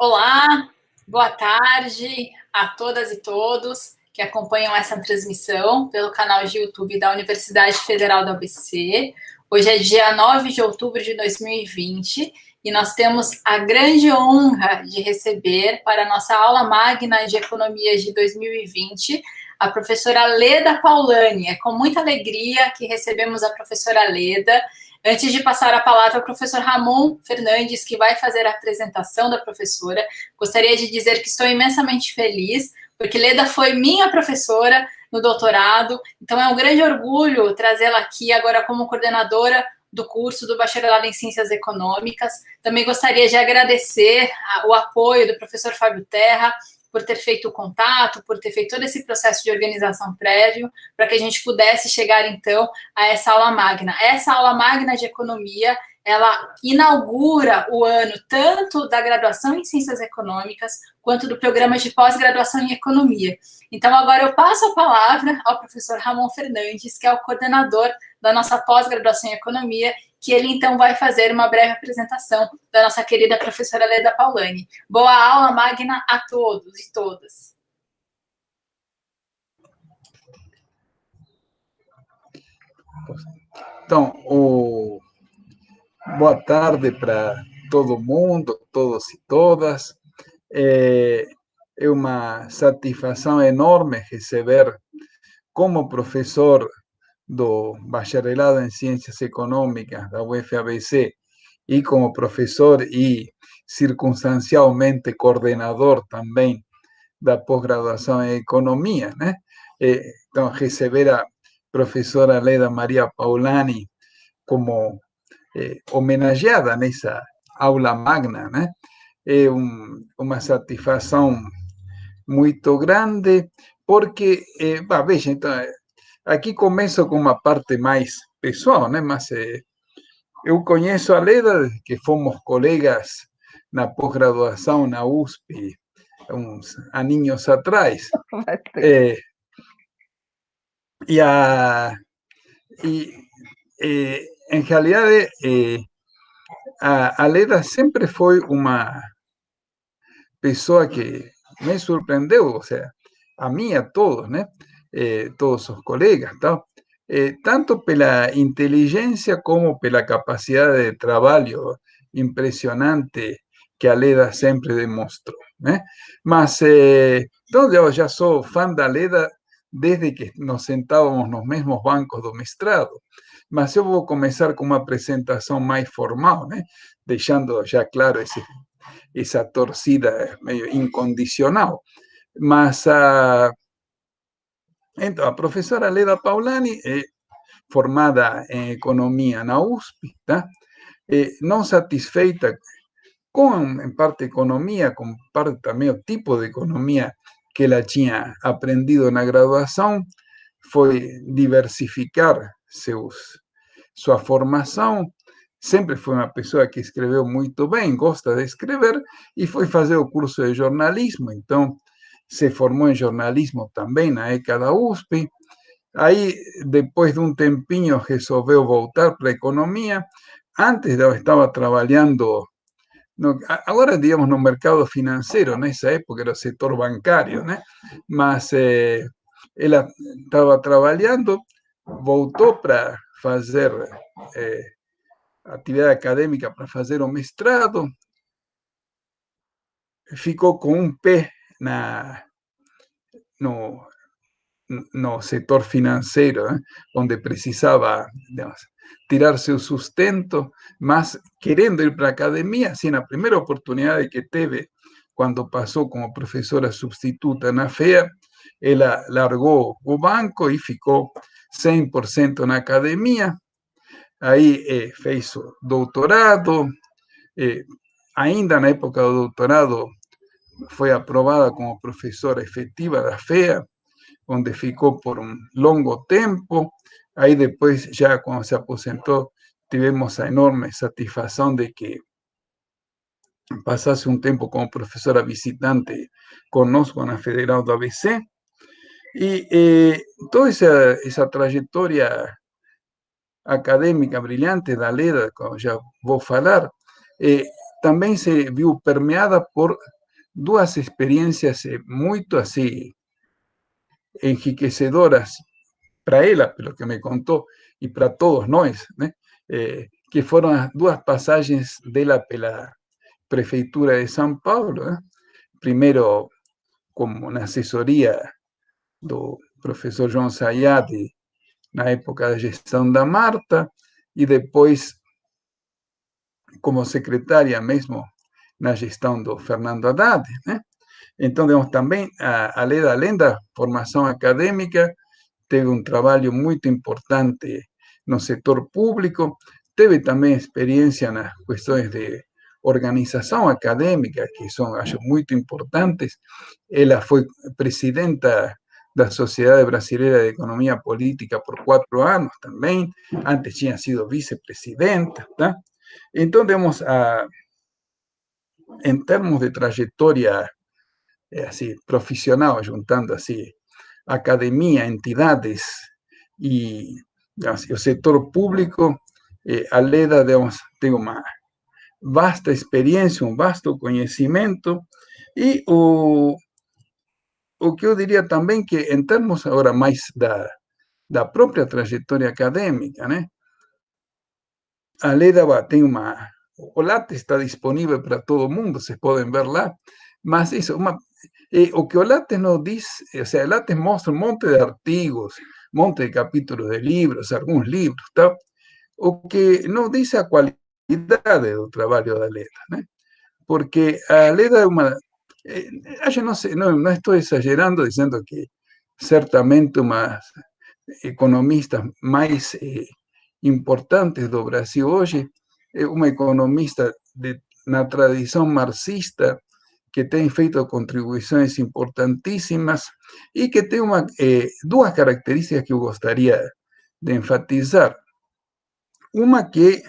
Olá, boa tarde a todas e todos que acompanham essa transmissão pelo canal de YouTube da Universidade Federal do ABC. Hoje é dia 9 de outubro de 2020 e nós temos a grande honra de receber para a nossa aula magna de Economia de 2020 a professora Leda Paulani. É com muita alegria que recebemos a professora Leda. Antes de passar a palavra ao professor Ramon Fernandes, que vai fazer a apresentação da professora, gostaria de dizer que estou imensamente feliz, porque Leda foi minha professora no doutorado, então é um grande orgulho trazê-la aqui agora como coordenadora do curso do Bacharelado em Ciências Econômicas. Também gostaria de agradecer o apoio do professor Fábio Terra, por ter feito o contato, por ter feito todo esse processo de organização prévio, para que a gente pudesse chegar, então, a essa aula magna. Essa aula magna de economia, ela inaugura o ano tanto da graduação em Ciências Econômicas, quanto do programa de pós-graduação em Economia. Então, agora eu passo a palavra ao professor Ramon Fernandes, que é o coordenador da nossa pós-graduação em Economia, que ele, então, vai fazer uma breve apresentação da nossa querida professora Leda Paulani. Boa aula magna a todos e todas. Então, boa tarde para todo mundo, todos e todas. É uma satisfação enorme receber como professor do Bacharelado em Ciências Econômicas da UFABC e como professor e circunstancialmente coordenador também da pós-graduação em Economia, né? Então, receber a professora Leda Maria Paulani como homenageada nessa aula magna, né? É uma satisfação muito grande, porque, veja, então, aqui começo com uma parte mais pessoal, né? Mas eu conheço a Leda desde que fomos colegas na pós-graduação na USP, uns aninhos atrás. Em realidade, a Leda sempre foi uma pessoa que me surpreendeu, ou seja, a mim e a todos, né? Todos os colegas, tal. Tanto pela inteligência como pela capacidade de trabalho impressionante que a Leda sempre demonstrou, né? Mas, então, eu já sou fã da Leda desde que nos sentávamos nos mesmos bancos do mestrado. Mas eu vou começar com uma apresentação mais formal, né? Deixando já claro essa torcida meio incondicional. Mas, então, a professora Leda Paulani é formada em economia na USP, tá? Não satisfeita com, em parte, economia, com parte também o tipo de economia que ela tinha aprendido na graduação, foi diversificar sua formação. Sempre foi uma pessoa que escreveu muito bem, gosta de escrever, e foi fazer o curso de jornalismo. Então, se formou em jornalismo também na ECA da USP. Aí, depois de um tempinho, resolveu voltar para a economia. Antes, eu estava trabalhando, agora, digamos, no mercado financeiro, nessa época era o setor bancário, né? Mas ela estava trabalhando, voltou para fazer atividade acadêmica, para fazer o mestrado, ficou com um pé no setor financeiro, né? Onde precisava, digamos, tirar seu sustento, mas querendo ir para a academia, assim, na primeira oportunidade que teve, quando passou como professora substituta na FEA, ela largou o banco e ficou 100% na academia. Aí fez o doutorado, ainda na época do doutorado foi aprovada como professora efetiva da FEA, onde ficou por um longo tempo. Aí depois, já quando se aposentou, tivemos a enorme satisfação de que pasasse um tempo como professora visitante conosco na Federal do ABC, e toda essa trajetória acadêmica brilhante da Leda, como já vou falar, também se viu permeada por duas experiências muito assim enriquecedoras para ela, pelo que me contou, e para todos nós, né? Que foram as duas passagens dela pela Prefeitura de São Paulo, né? Primeiro como na assessoria do professor João Sayad, na época da gestão da Marta, e depois como secretária mesmo na gestão do Fernando Haddad, né? Então, digamos, também a Leda, além da formação acadêmica, teve um trabalho muito importante no setor público, teve também experiência nas questões de organização acadêmica, que são, acho, muito importantes. Ela foi presidenta da Sociedade Brasileira de Economia Política por 4 anos também, antes tinha sido vicepresidenta, tá? Então, digamos, em termos de trajetória assim, profissional, juntando assim, academia, entidades e digamos, o setor público, a Leda, digamos, tem uma vasta experiência, um vasto conhecimento, e o que eu diria também que, em termos agora mais da própria trajetória acadêmica, né? A Leda tem uma... O Lattes está disponível para todo mundo, vocês podem ver lá, mas isso, o que o Lattes nos diz, o sea, o Lattes mostra um monte de artigos, um monte de capítulos de livros, alguns livros, tá? O que nos diz a qualidade do trabalho da Leda, né? Porque a Leda é uma... eu não sei, não estou exagerando dizendo que certamente uma economistas mais importantes do Brasil hoje, uma economista na tradição marxista, que tem feito contribuições importantíssimas e que tem duas características que eu gostaria de enfatizar. Uma que,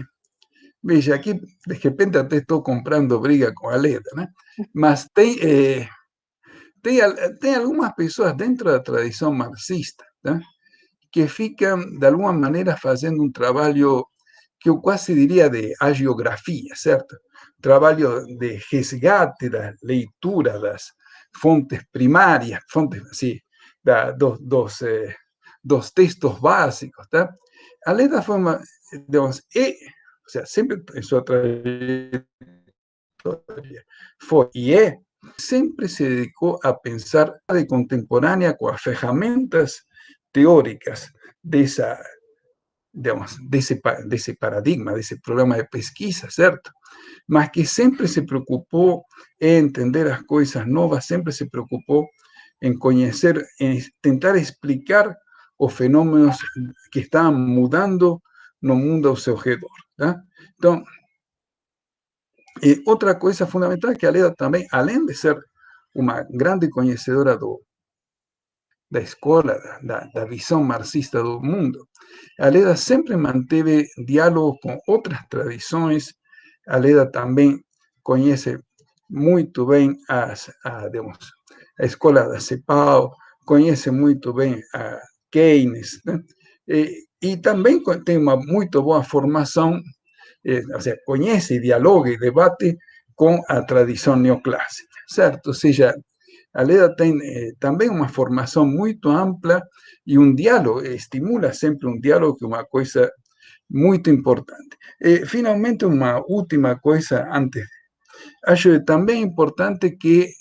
veja, aqui de repente até estou comprando briga com a Leda, né? Mas tem algumas pessoas dentro da tradição marxista, né? Que ficam, de alguma maneira, fazendo um trabalho que eu quase diria de hagiografia, certo? Trabalho de resgate da leitura das fontes primárias, fontes, assim, dos textos básicos, tá? A Leda foi uma, digamos, o sea, sempre em sua trajetória foi e sempre se dedicou a pensar de contemporânea com as ferramentas teóricas dessa, digamos, desse paradigma, desse programa de pesquisa, certo? Mas que sempre se preocupou em entender as coisas novas, sempre se preocupou em conhecer, em tentar explicar os fenômenos que estavam mudando no mundo ao seu redor, tá? Então, outra coisa fundamental é que a Leda também, além de ser uma grande conhecedora da escola, da visão marxista do mundo, a Leda sempre manteve diálogo com outras tradições. A Leda também conhece muito bem digamos, a escola da CEPAL, conhece muito bem a Keynes, né? E também tem uma muito boa formação, ou seja, conhece, dialoga e debate com a tradição neoclássica, certo? Ou seja, a Leda tem também uma formação muito ampla e um diálogo, estimula sempre um diálogo, que é uma coisa muito importante. Finalmente, uma última coisa antes. Acho também importante que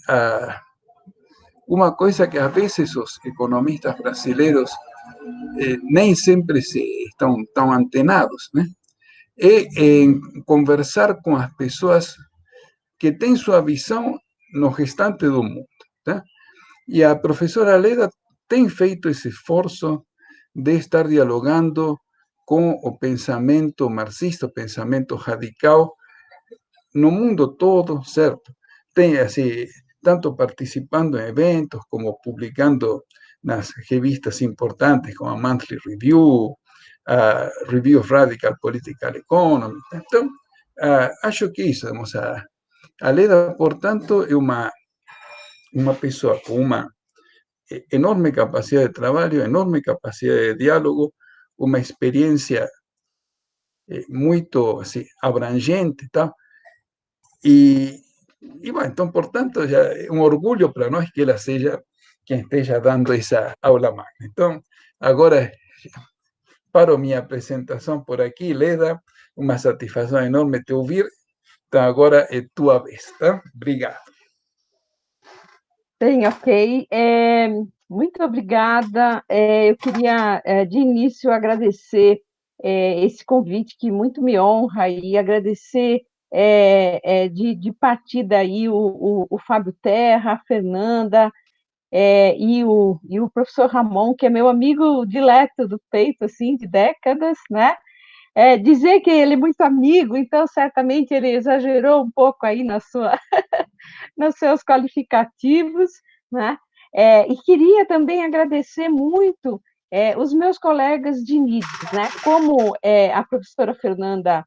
uma coisa que às vezes os economistas brasileiros nem sempre estão tão antenados, né? É em conversar com as pessoas que têm sua visão no restante do mundo, tá? E a professora Leda tem feito esse esforço de estar dialogando com o pensamento marxista, o pensamento radical, no mundo todo, certo? Tem, assim, tanto participando em eventos, como publicando nas revistas importantes, como a Monthly Review, a Review of Radical Political Economy. Então, acho que isso, vamos A Leda, portanto, é uma pessoa com uma enorme capacidade de trabalho, enorme capacidade de diálogo, uma experiência muito assim, abrangente, tá? E, bueno, então, portanto, já é um orgulho para nós que ela seja quem esteja dando essa aula magna. Então, agora paro minha apresentação por aqui, Leda, uma satisfação enorme te ouvir. Então, agora é tua vez, tá? Obrigado. Bem, ok. Muito obrigada. Eu queria, de início, agradecer esse convite que muito me honra e agradecer de partir daí o Fábio Terra, a Fernanda e o professor Ramon, que é meu amigo dileto do peito, assim, de décadas, né? Dizer que ele é muito amigo, então certamente ele exagerou um pouco aí nos seus qualificativos, né? E queria também agradecer muito os meus colegas de NIDS, né? Como a professora Fernanda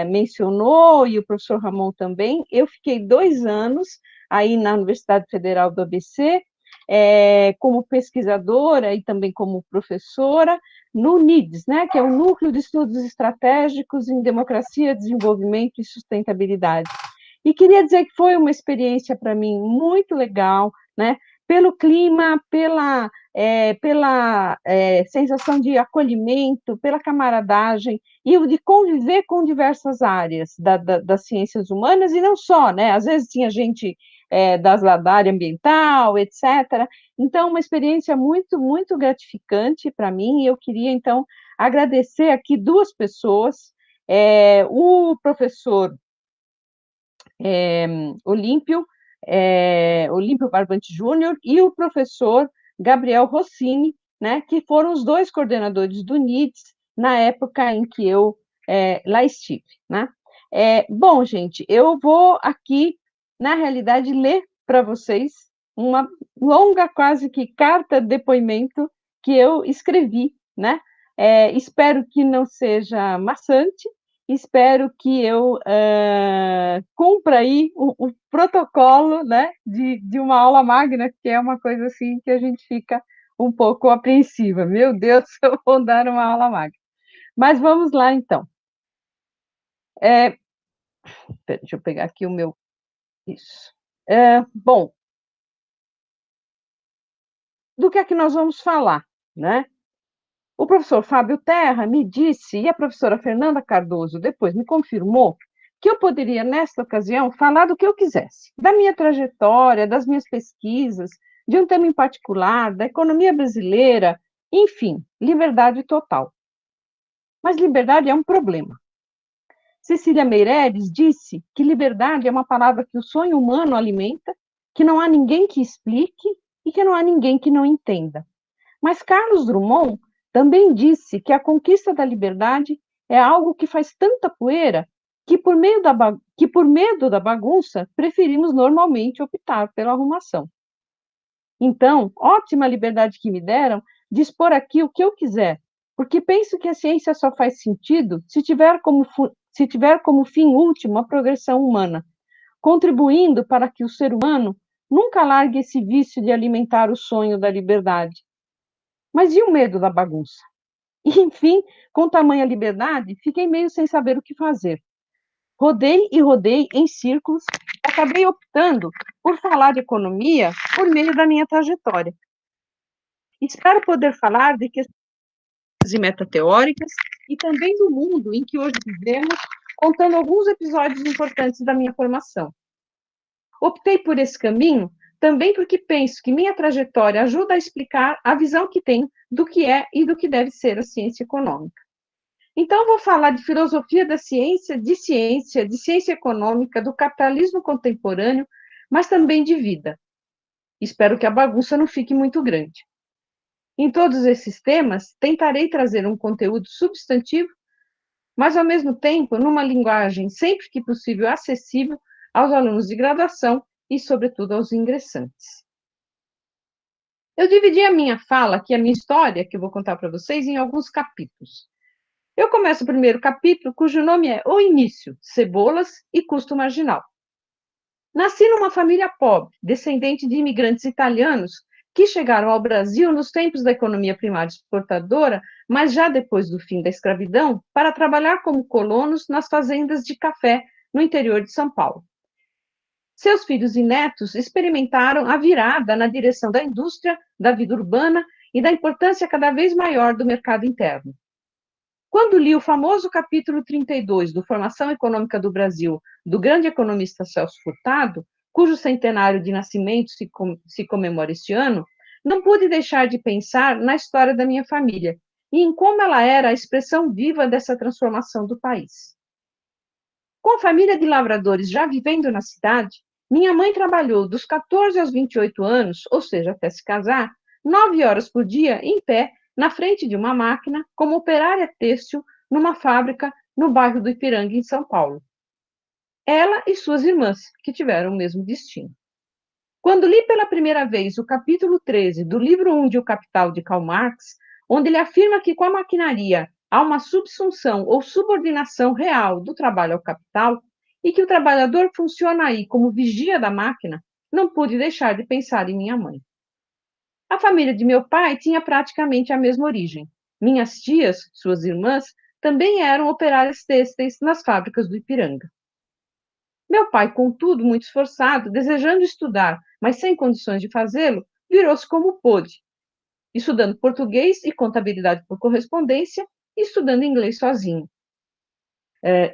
mencionou, e o professor Ramon também, eu fiquei 2 anos aí na Universidade Federal do ABC, como pesquisadora e também como professora, no NIDS, né, que é o Núcleo de Estudos Estratégicos em Democracia, Desenvolvimento e Sustentabilidade. E queria dizer que foi uma experiência para mim muito legal, né, pelo clima, pela sensação de acolhimento, pela camaradagem, e de conviver com diversas áreas das ciências humanas, e não só, né, às vezes tinha gente da área ambiental, etc. Então, uma experiência muito, muito gratificante para mim, e eu queria, então, agradecer aqui 2 pessoas, o professor Olímpio Barbante Júnior e o professor Gabriel Rossini, né, que foram os 2 coordenadores do NIDS na época em que eu lá estive, né? Bom, gente, eu vou aqui, na realidade, ler para vocês uma longa, quase que carta de depoimento que eu escrevi, né? Espero que não seja maçante, espero que eu cumpra aí o protocolo, né, de uma aula magna, que é uma coisa assim que a gente fica um pouco apreensiva. Meu Deus, eu vou dar uma aula magna. Mas vamos lá, então. Deixa eu pegar aqui o meu... Isso. Bom, do que é que nós vamos falar, né? O professor Fábio Terra me disse, e a professora Fernanda Cardoso depois me confirmou, que eu poderia, nesta ocasião, falar do que eu quisesse, da minha trajetória, das minhas pesquisas, de um tema em particular, da economia brasileira, enfim, liberdade total. Mas liberdade é um problema. Cecília Meirelles disse que liberdade é uma palavra que o sonho humano alimenta, que não há ninguém que explique e que não há ninguém que não entenda. Mas Carlos Drummond também disse que a conquista da liberdade é algo que faz tanta poeira que por medo da bagunça, preferimos normalmente optar pela arrumação. Então, ótima liberdade que me deram de expor aqui o que eu quiser, porque penso que a ciência só faz sentido se tiver como fim último a progressão humana, contribuindo para que o ser humano nunca largue esse vício de alimentar o sonho da liberdade. Mas e o medo da bagunça? E, enfim, com tamanha liberdade, fiquei meio sem saber o que fazer. Rodei e rodei em círculos e acabei optando por falar de economia por meio da minha trajetória. Espero poder falar de questões e metateóricas e também do mundo em que hoje vivemos, contando alguns episódios importantes da minha formação. Optei por esse caminho também porque penso que minha trajetória ajuda a explicar a visão que tenho do que é e do que deve ser a ciência econômica. Então, vou falar de filosofia da ciência, de ciência econômica, do capitalismo contemporâneo, mas também de vida. Espero que a bagunça não fique muito grande. Em todos esses temas, tentarei trazer um conteúdo substantivo, mas, ao mesmo tempo, numa linguagem sempre que possível acessível aos alunos de graduação e, sobretudo, aos ingressantes. Eu dividi a minha fala, aqui a minha história, que eu vou contar para vocês, em alguns capítulos. Eu começo o primeiro capítulo, cujo nome é O Início, Cebolas e Custo Marginal. Nasci numa família pobre, descendente de imigrantes italianos que chegaram ao Brasil nos tempos da economia primária exportadora, mas já depois do fim da escravidão, para trabalhar como colonos nas fazendas de café no interior de São Paulo. Seus filhos e netos experimentaram a virada na direção da indústria, da vida urbana e da importância cada vez maior do mercado interno. Quando li o famoso capítulo 32 do Formação Econômica do Brasil, do grande economista Celso Furtado, cujo centenário de nascimento se comemora este ano, não pude deixar de pensar na história da minha família e em como ela era a expressão viva dessa transformação do país. Com a família de lavradores já vivendo na cidade, minha mãe trabalhou dos 14 aos 28 anos, ou seja, até se casar, 9 horas por dia em pé, na frente de uma máquina, como operária têxtil numa fábrica no bairro do Ipiranga, em São Paulo. Ela e suas irmãs, que tiveram o mesmo destino. Quando li pela primeira vez o capítulo 13 do livro 1 de O Capital, de Karl Marx, onde ele afirma que com a maquinaria há uma subsunção ou subordinação real do trabalho ao capital e que o trabalhador funciona aí como vigia da máquina, não pude deixar de pensar em minha mãe. A família de meu pai tinha praticamente a mesma origem. Minhas tias, suas irmãs, também eram operárias têxteis nas fábricas do Ipiranga. Meu pai, contudo, muito esforçado, desejando estudar, mas sem condições de fazê-lo, virou-se como pôde, estudando português e contabilidade por correspondência e estudando inglês sozinho.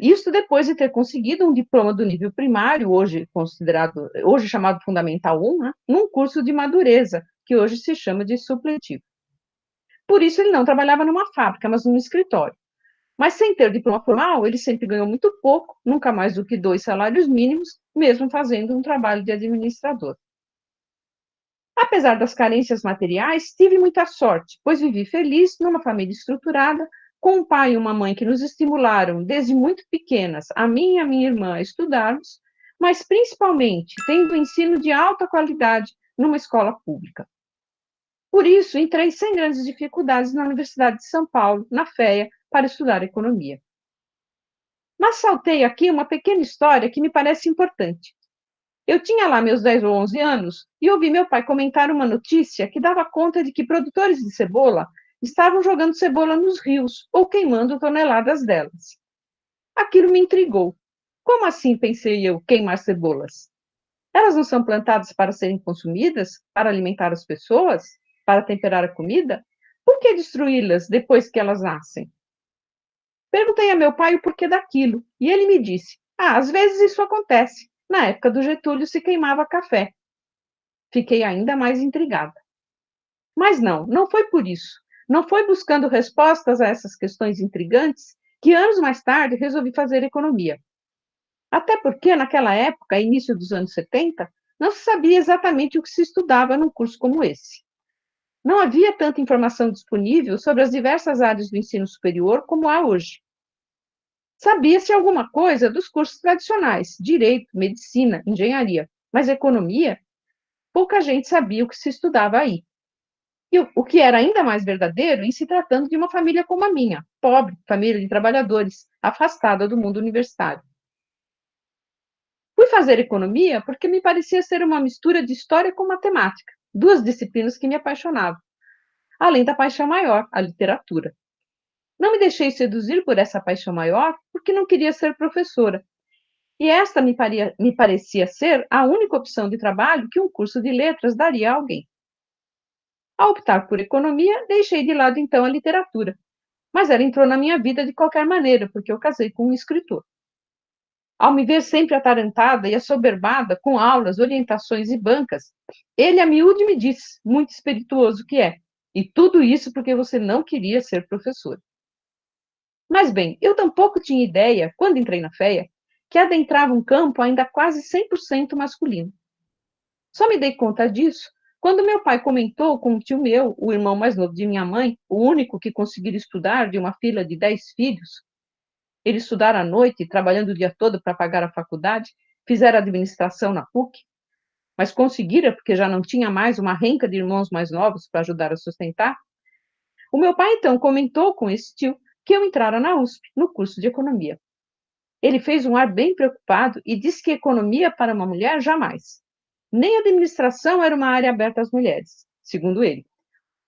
Isso depois de ter conseguido um diploma do nível primário, hoje chamado Fundamental 1, né, num curso de madureza, que hoje se chama de supletivo. Por isso, ele não trabalhava numa fábrica, mas num escritório. Mas sem ter diploma formal, ele sempre ganhou muito pouco, nunca mais do que 2 salários mínimos, mesmo fazendo um trabalho de administrador. Apesar das carências materiais, tive muita sorte, pois vivi feliz numa família estruturada, com um pai e uma mãe que nos estimularam desde muito pequenas, a mim e a minha irmã, a estudarmos, mas principalmente tendo ensino de alta qualidade numa escola pública. Por isso, entrei sem grandes dificuldades na Universidade de São Paulo, na FEA, para estudar economia. Mas saltei aqui uma pequena história que me parece importante. Eu tinha lá meus 10 ou 11 anos e ouvi meu pai comentar uma notícia que dava conta de que produtores de cebola estavam jogando cebola nos rios ou queimando toneladas delas. Aquilo me intrigou. Como assim, pensei eu, queimar cebolas? Elas não são plantadas para serem consumidas, para alimentar as pessoas, para temperar a comida? Por que destruí-las depois que elas nascem? Perguntei a meu pai o porquê daquilo, e ele me disse: às vezes isso acontece. Na época do Getúlio se queimava café. Fiquei ainda mais intrigada. Mas não foi por isso. Não foi buscando respostas a essas questões intrigantes que anos mais tarde resolvi fazer economia. Até porque, naquela época, início dos anos 70, não se sabia exatamente o que se estudava num curso como esse. Não havia tanta informação disponível sobre as diversas áreas do ensino superior como há hoje. Sabia-se alguma coisa dos cursos tradicionais, direito, medicina, engenharia, mas economia, pouca gente sabia o que se estudava aí. E o que era ainda mais verdadeiro em se tratando de uma família como a minha, pobre, família de trabalhadores, afastada do mundo universitário. Fui fazer economia porque me parecia ser uma mistura de história com matemática, duas disciplinas que me apaixonavam, além da paixão maior, a literatura. Não me deixei seduzir por essa paixão maior porque não queria ser professora. E esta me parecia ser a única opção de trabalho que um curso de letras daria a alguém. Ao optar por economia, deixei de lado então a literatura, mas ela entrou na minha vida de qualquer maneira, porque eu casei com um escritor. Ao me ver sempre atarantada e assoberbada com aulas, orientações e bancas, ele a miúde me disse, muito espirituoso que é, e tudo isso porque você não queria ser professora. Mas bem, eu tampouco tinha ideia, quando entrei na FEA, que adentrava um campo ainda quase 100% masculino. Só me dei conta disso quando meu pai comentou com um tio meu, o irmão mais novo de minha mãe, o único que conseguira estudar de uma filha de 10 filhos. Ele estudara à noite, trabalhando o dia todo para pagar a faculdade, fizera administração na PUC, mas conseguira porque já não tinha mais uma renca de irmãos mais novos para ajudar a sustentar. O meu pai, então, comentou com esse tio que eu entrara na USP, no curso de economia. Ele fez um ar bem preocupado e disse que economia para uma mulher jamais. Nem administração era uma área aberta às mulheres, segundo ele.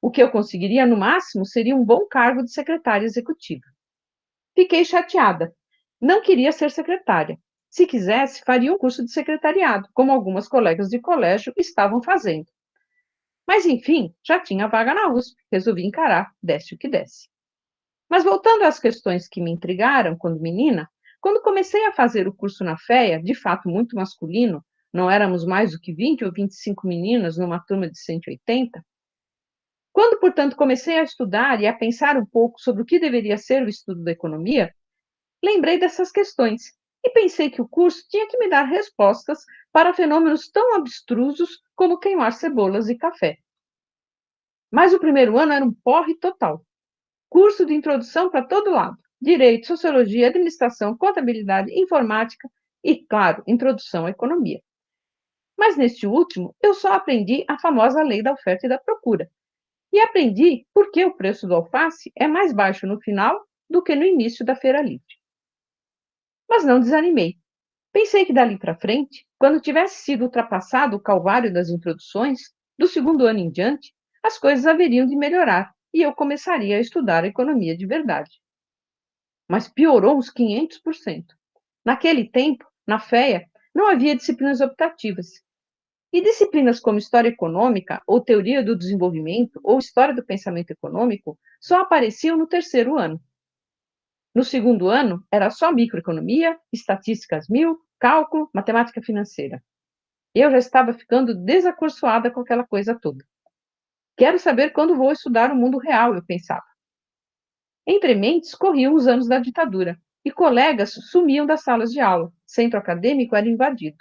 O que eu conseguiria no máximo seria um bom cargo de secretária executiva. Fiquei chateada. Não queria ser secretária. Se quisesse, faria um curso de secretariado, como algumas colegas de colégio estavam fazendo. Mas, enfim, já tinha vaga na USP, resolvi encarar, desse o que desse. Mas voltando às questões que me intrigaram quando menina, quando comecei a fazer o curso na FEA, de fato muito masculino, não éramos mais do que 20 ou 25 meninas numa turma de 180, quando, portanto, comecei a estudar e a pensar um pouco sobre o que deveria ser o estudo da economia, lembrei dessas questões e pensei que o curso tinha que me dar respostas para fenômenos tão abstrusos como queimar cebolas e café. Mas o primeiro ano era um porre total. Curso de introdução para todo lado. Direito, sociologia, administração, contabilidade, informática e, claro, introdução à economia. Mas neste último, eu só aprendi a famosa lei da oferta e da procura. E aprendi por que o preço do alface é mais baixo no final do que no início da feira livre. Mas não desanimei. Pensei que dali para frente, quando tivesse sido ultrapassado o calvário das introduções, do segundo ano em diante, as coisas haveriam de melhorar e eu começaria a estudar economia de verdade. Mas piorou uns 500%. Naquele tempo, na FEA, não havia disciplinas optativas. E disciplinas como História Econômica, ou Teoria do Desenvolvimento, ou História do Pensamento Econômico, só apareciam no terceiro ano. No segundo ano, era só microeconomia, estatísticas 1000, cálculo, matemática financeira. Eu já estava ficando desacorçoada com aquela coisa toda. Quero saber quando vou estudar o mundo real, eu pensava. Entre mentes, corriam os anos da ditadura, e colegas sumiam das salas de aula, centro acadêmico era invadido.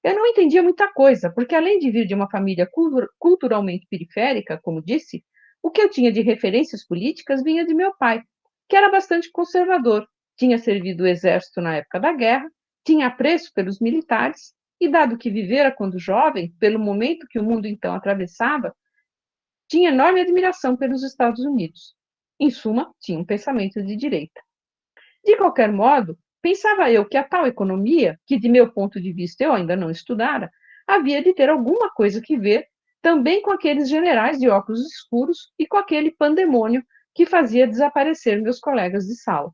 Eu não entendia muita coisa, porque além de vir de uma família culturalmente periférica, como disse, o que eu tinha de referências políticas vinha de meu pai, que era bastante conservador, tinha servido o exército na época da guerra, tinha apreço pelos militares e, dado que vivera quando jovem, pelo momento que o mundo então atravessava, tinha enorme admiração pelos Estados Unidos. Em suma, tinha um pensamento de direita. De qualquer modo, pensava eu que a tal economia, que de meu ponto de vista eu ainda não estudara, havia de ter alguma coisa que ver também com aqueles generais de óculos escuros e com aquele pandemônio que fazia desaparecer meus colegas de sala.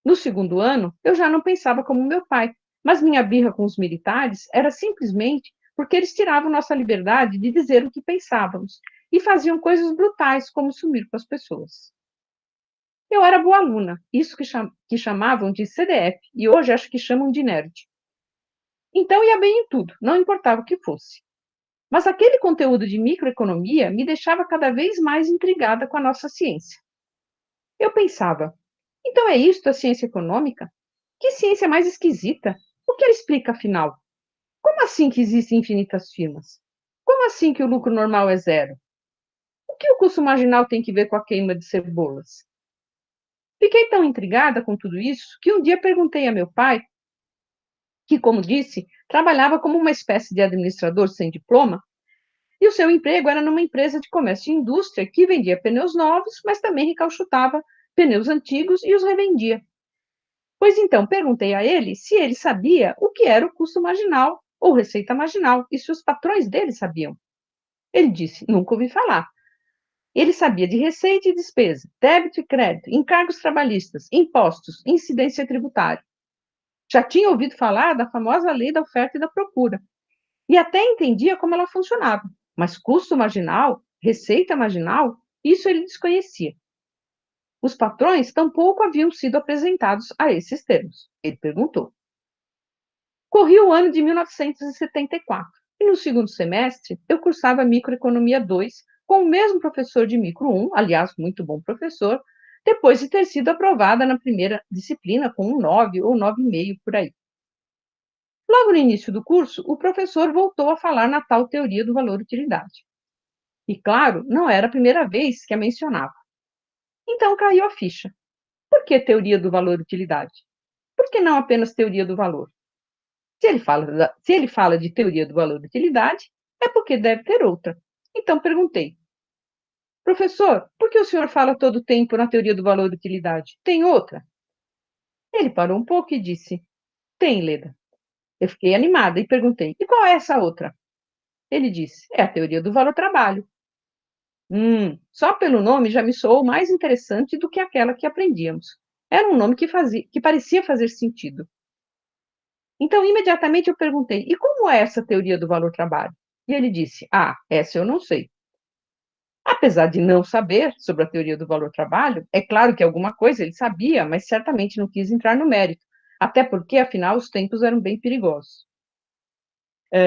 No segundo ano, eu já não pensava como meu pai, mas minha birra com os militares era simplesmente porque eles tiravam nossa liberdade de dizer o que pensávamos e faziam coisas brutais, como sumir com as pessoas. Eu era boa aluna, isso que chamavam de CDF, e hoje acho que chamam de nerd. Então ia bem em tudo, não importava o que fosse. Mas aquele conteúdo de microeconomia me deixava cada vez mais intrigada com a nossa ciência. Eu pensava, então é isto a ciência econômica? Que ciência mais esquisita! O que ela explica, afinal? Como assim que existem infinitas firmas? Como assim que o lucro normal é zero? O que o custo marginal tem que ver com a queima de cebolas? Fiquei tão intrigada com tudo isso que um dia perguntei a meu pai, que, como disse, trabalhava como uma espécie de administrador sem diploma, e o seu emprego era numa empresa de comércio e indústria que vendia pneus novos, mas também recauchutava pneus antigos e os revendia. Pois então, perguntei a ele se ele sabia o que era o custo marginal ou receita marginal e se os patrões dele sabiam. Ele disse: nunca ouvi falar. Ele sabia de receita e despesa, débito e crédito, encargos trabalhistas, impostos, incidência tributária. Já tinha ouvido falar da famosa lei da oferta e da procura, e até entendia como ela funcionava, mas custo marginal, receita marginal, isso ele desconhecia. Os patrões tampouco haviam sido apresentados a esses termos. Ele perguntou. Corria o ano de 1974, e no segundo semestre eu cursava Microeconomia 2 com o mesmo professor de Micro 1, aliás, muito bom professor, depois de ter sido aprovada na primeira disciplina com um 9 ou 9,5 por aí. Logo no início do curso, o professor voltou a falar na tal teoria do valor-utilidade. E, claro, não era a primeira vez que a mencionava. Então caiu a ficha. Por que teoria do valor-utilidade? Por que não apenas teoria do valor? Se ele fala de teoria do valor-utilidade, é porque deve ter outra. Então perguntei, professor, por que o senhor fala todo o tempo na teoria do valor-utilidade? Tem outra? Ele parou um pouco e disse: tem, Leda. Eu fiquei animada e perguntei: e qual é essa outra? Ele disse: é a teoria do valor-trabalho. Só pelo nome já me soou mais interessante do que aquela que aprendíamos. Era um nome que parecia fazer sentido. Então, imediatamente eu perguntei: e como é essa teoria do valor-trabalho? E ele disse: essa eu não sei. Apesar de não saber sobre a teoria do valor-trabalho, é claro que alguma coisa ele sabia, mas certamente não quis entrar no mérito, até porque, afinal, os tempos eram bem perigosos.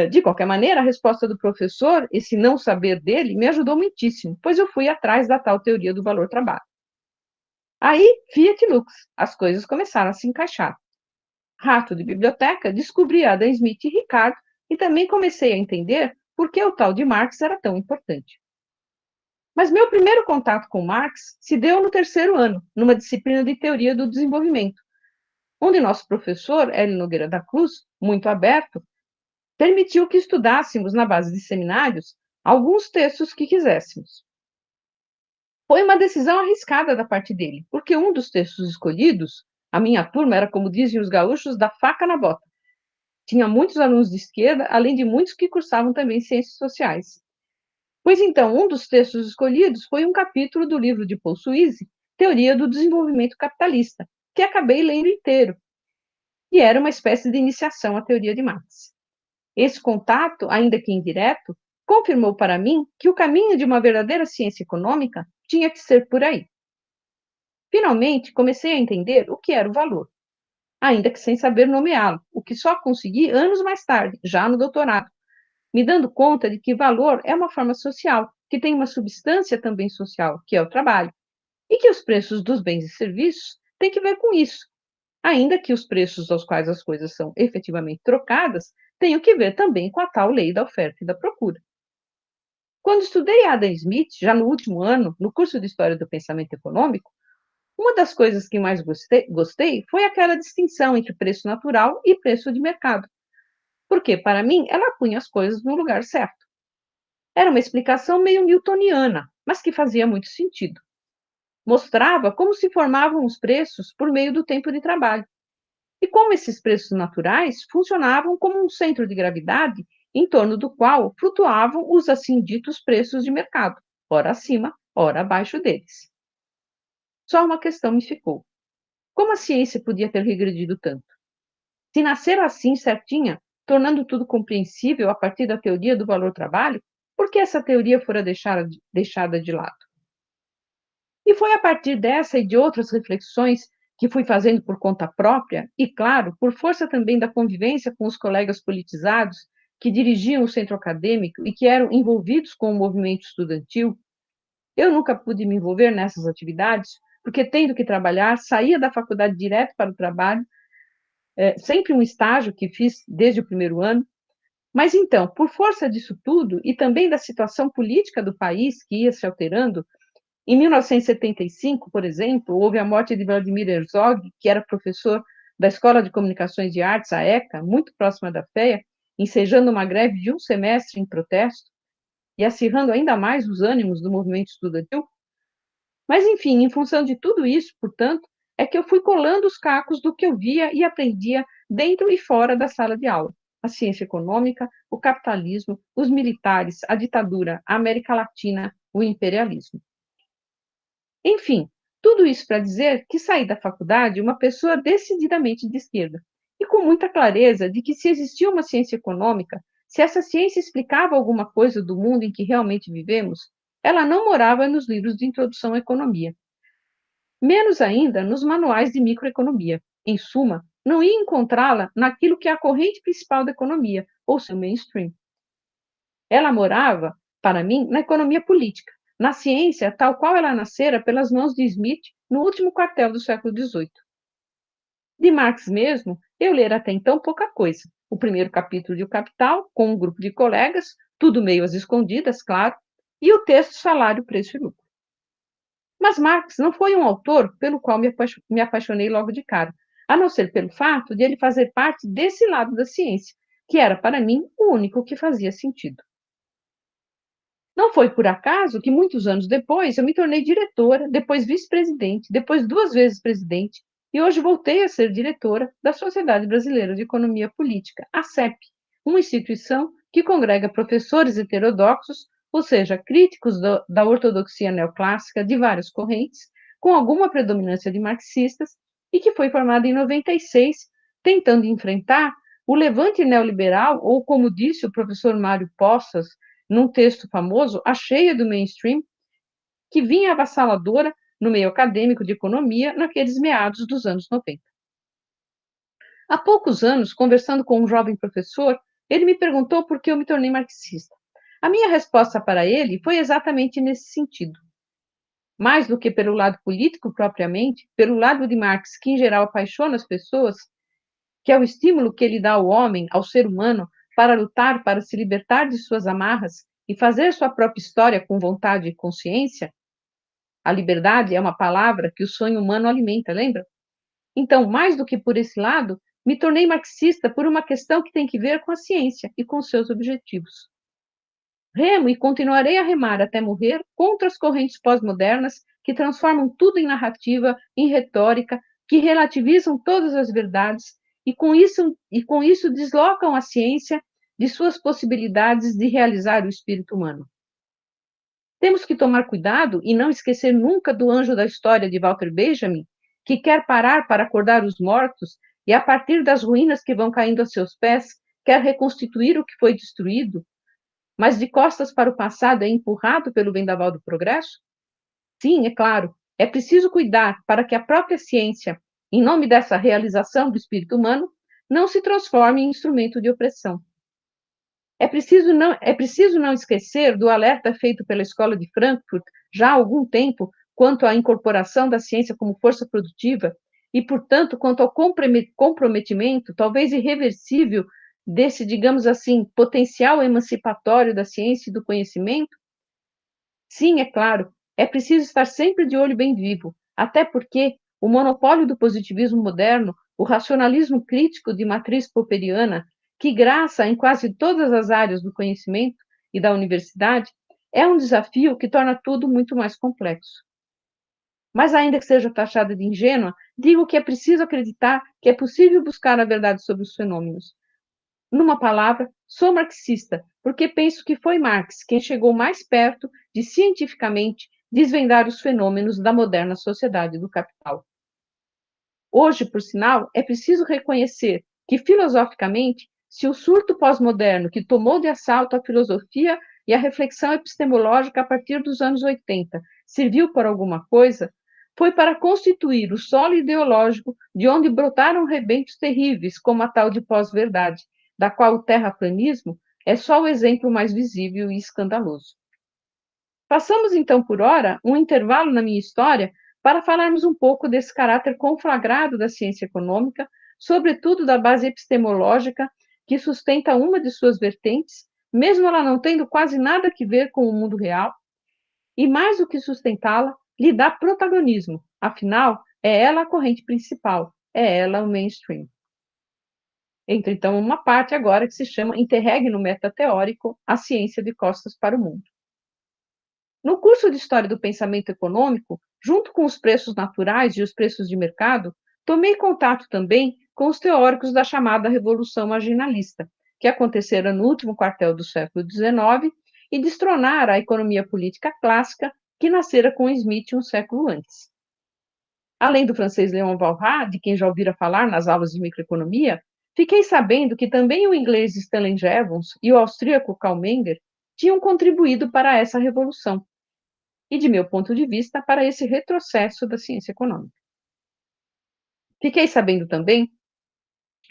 De qualquer maneira, a resposta do professor, esse não saber dele, me ajudou muitíssimo, pois eu fui atrás da tal teoria do valor-trabalho. Aí, Fiat Lux, as coisas começaram a se encaixar. Rato de biblioteca, descobri Adam Smith e Ricardo e também comecei a entender por que o tal de Marx era tão importante. Mas meu primeiro contato com Marx se deu no terceiro ano, numa disciplina de teoria do desenvolvimento, onde nosso professor, Hélio Nogueira da Cruz, muito aberto, permitiu que estudássemos, na base de seminários, alguns textos que quiséssemos. Foi uma decisão arriscada da parte dele, porque um dos textos escolhidos, a minha turma era, como dizem os gaúchos, da faca na bota. Tinha muitos alunos de esquerda, além de muitos que cursavam também ciências sociais. Pois então, um dos textos escolhidos foi um capítulo do livro de Paul Suisse, Teoria do Desenvolvimento Capitalista, que acabei lendo inteiro, e era uma espécie de iniciação à teoria de Marx. Esse contato, ainda que indireto, confirmou para mim que o caminho de uma verdadeira ciência econômica tinha que ser por aí. Finalmente, comecei a entender o que era o valor, ainda que sem saber nomeá-lo, o que só consegui anos mais tarde, já no doutorado, me dando conta de que valor é uma forma social, que tem uma substância também social, que é o trabalho, e que os preços dos bens e serviços têm que ver com isso, ainda que os preços aos quais as coisas são efetivamente trocadas tenham que ver também com a tal lei da oferta e da procura. Quando estudei Adam Smith, já no último ano, no curso de História do Pensamento Econômico, uma das coisas que mais gostei foi aquela distinção entre preço natural e preço de mercado, porque, para mim, ela punha as coisas no lugar certo. Era uma explicação meio newtoniana, mas que fazia muito sentido. Mostrava como se formavam os preços por meio do tempo de trabalho, e como esses preços naturais funcionavam como um centro de gravidade em torno do qual flutuavam os assim ditos preços de mercado, ora acima, ora abaixo deles. Só uma questão me ficou. Como a ciência podia ter regredido tanto? Se nascer assim certinha, tornando tudo compreensível a partir da teoria do valor-trabalho, por que essa teoria fora deixada de lado? E foi a partir dessa e de outras reflexões que fui fazendo por conta própria, e, claro, por força também da convivência com os colegas politizados que dirigiam o centro acadêmico e que eram envolvidos com o movimento estudantil. Eu nunca pude me envolver nessas atividades, porque, tendo que trabalhar, saía da faculdade direto para o trabalho, sempre um estágio que fiz desde o primeiro ano. Mas então, por força disso tudo, e também da situação política do país que ia se alterando, em 1975, por exemplo, houve a morte de Vladimir Herzog, que era professor da Escola de Comunicações e Artes, a ECA, muito próxima da FEA, ensejando uma greve de um semestre em protesto e acirrando ainda mais os ânimos do movimento estudantil. Mas, enfim, em função de tudo isso, portanto, é que eu fui colando os cacos do que eu via e aprendia dentro e fora da sala de aula. A ciência econômica, o capitalismo, os militares, a ditadura, a América Latina, o imperialismo. Enfim, tudo isso para dizer que saí da faculdade uma pessoa decididamente de esquerda e com muita clareza de que se existia uma ciência econômica, se essa ciência explicava alguma coisa do mundo em que realmente vivemos, ela não morava nos livros de introdução à economia, menos ainda nos manuais de microeconomia. Em suma, não ia encontrá-la naquilo que é a corrente principal da economia, ou seu mainstream. Ela morava, para mim, na economia política, na ciência tal qual ela nascera pelas mãos de Smith no último quartel do século XVIII. De Marx mesmo, eu lera até então pouca coisa. O primeiro capítulo de O Capital, com um grupo de colegas, tudo meio às escondidas, claro, e o texto Salário, Preço e Lucro. Mas Marx não foi um autor pelo qual me apaixonei logo de cara, a não ser pelo fato de ele fazer parte desse lado da ciência, que era, para mim, o único que fazia sentido. Não foi por acaso que, muitos anos depois, eu me tornei diretora, depois vice-presidente, depois 2 vezes presidente, e hoje voltei a ser diretora da Sociedade Brasileira de Economia Política, a SEP, uma instituição que congrega professores heterodoxos, ou seja, críticos da ortodoxia neoclássica de várias correntes, com alguma predominância de marxistas, e que foi formada em 96, tentando enfrentar o levante neoliberal, ou como disse o professor Mário Poças, num texto famoso, a cheia do mainstream, que vinha avassaladora no meio acadêmico de economia naqueles meados dos anos 90. Há poucos anos, conversando com um jovem professor, ele me perguntou por que eu me tornei marxista. A minha resposta para ele foi exatamente nesse sentido. Mais do que pelo lado político propriamente, pelo lado de Marx, que em geral apaixona as pessoas, que é o estímulo que ele dá ao homem, ao ser humano, para lutar, para se libertar de suas amarras e fazer sua própria história com vontade e consciência. A liberdade é uma palavra que o sonho humano alimenta, lembra? Então, mais do que por esse lado, me tornei marxista por uma questão que tem que ver com a ciência e com seus objetivos. Remo e continuarei a remar até morrer contra as correntes pós-modernas que transformam tudo em narrativa, em retórica, que relativizam todas as verdades e com isso deslocam a ciência de suas possibilidades de realizar o espírito humano. Temos que tomar cuidado e não esquecer nunca do anjo da história de Walter Benjamin, que quer parar para acordar os mortos e, a partir das ruínas que vão caindo a seus pés, quer reconstituir o que foi destruído, mas de costas para o passado é empurrado pelo vendaval do progresso? Sim, é claro, é preciso cuidar para que a própria ciência, em nome dessa realização do espírito humano, não se transforme em instrumento de opressão. É preciso não esquecer do alerta feito pela Escola de Frankfurt já há algum tempo quanto à incorporação da ciência como força produtiva e, portanto, quanto ao comprometimento, talvez irreversível, desse, digamos assim, potencial emancipatório da ciência e do conhecimento? Sim, é claro, é preciso estar sempre de olho bem vivo, até porque o monopólio do positivismo moderno, o racionalismo crítico de matriz popperiana, que graça em quase todas as áreas do conhecimento e da universidade, é um desafio que torna tudo muito mais complexo. Mas ainda que seja taxada de ingênua, digo que é preciso acreditar que é possível buscar a verdade sobre os fenômenos. Numa palavra, sou marxista, porque penso que foi Marx quem chegou mais perto de cientificamente desvendar os fenômenos da moderna sociedade do capital. Hoje, por sinal, é preciso reconhecer que, filosoficamente, se o surto pós-moderno que tomou de assalto a filosofia e a reflexão epistemológica a partir dos anos 80 serviu para alguma coisa, foi para constituir o solo ideológico de onde brotaram rebentos terríveis, como a tal de pós-verdade, da qual o terraplanismo é só o exemplo mais visível e escandaloso. Passamos, então, por ora, um intervalo na minha história para falarmos um pouco desse caráter conflagrado da ciência econômica, sobretudo da base epistemológica que sustenta uma de suas vertentes, mesmo ela não tendo quase nada a ver com o mundo real, e mais do que sustentá-la, lhe dá protagonismo, afinal, é ela a corrente principal, é ela o mainstream. Entra, então, uma parte agora que se chama Interregno Metateórico, a ciência de costas para o mundo. No curso de História do Pensamento Econômico, junto com os preços naturais e os preços de mercado, tomei contato também com os teóricos da chamada Revolução Marginalista, que acontecera no último quartel do século XIX e destronara a economia política clássica, que nascera com Smith um século antes. Além do francês Léon Walras, de quem já ouvira falar nas aulas de microeconomia, fiquei sabendo que também o inglês Stanley Jevons e o austríaco Karl Menger tinham contribuído para essa revolução e, de meu ponto de vista, para esse retrocesso da ciência econômica. Fiquei sabendo também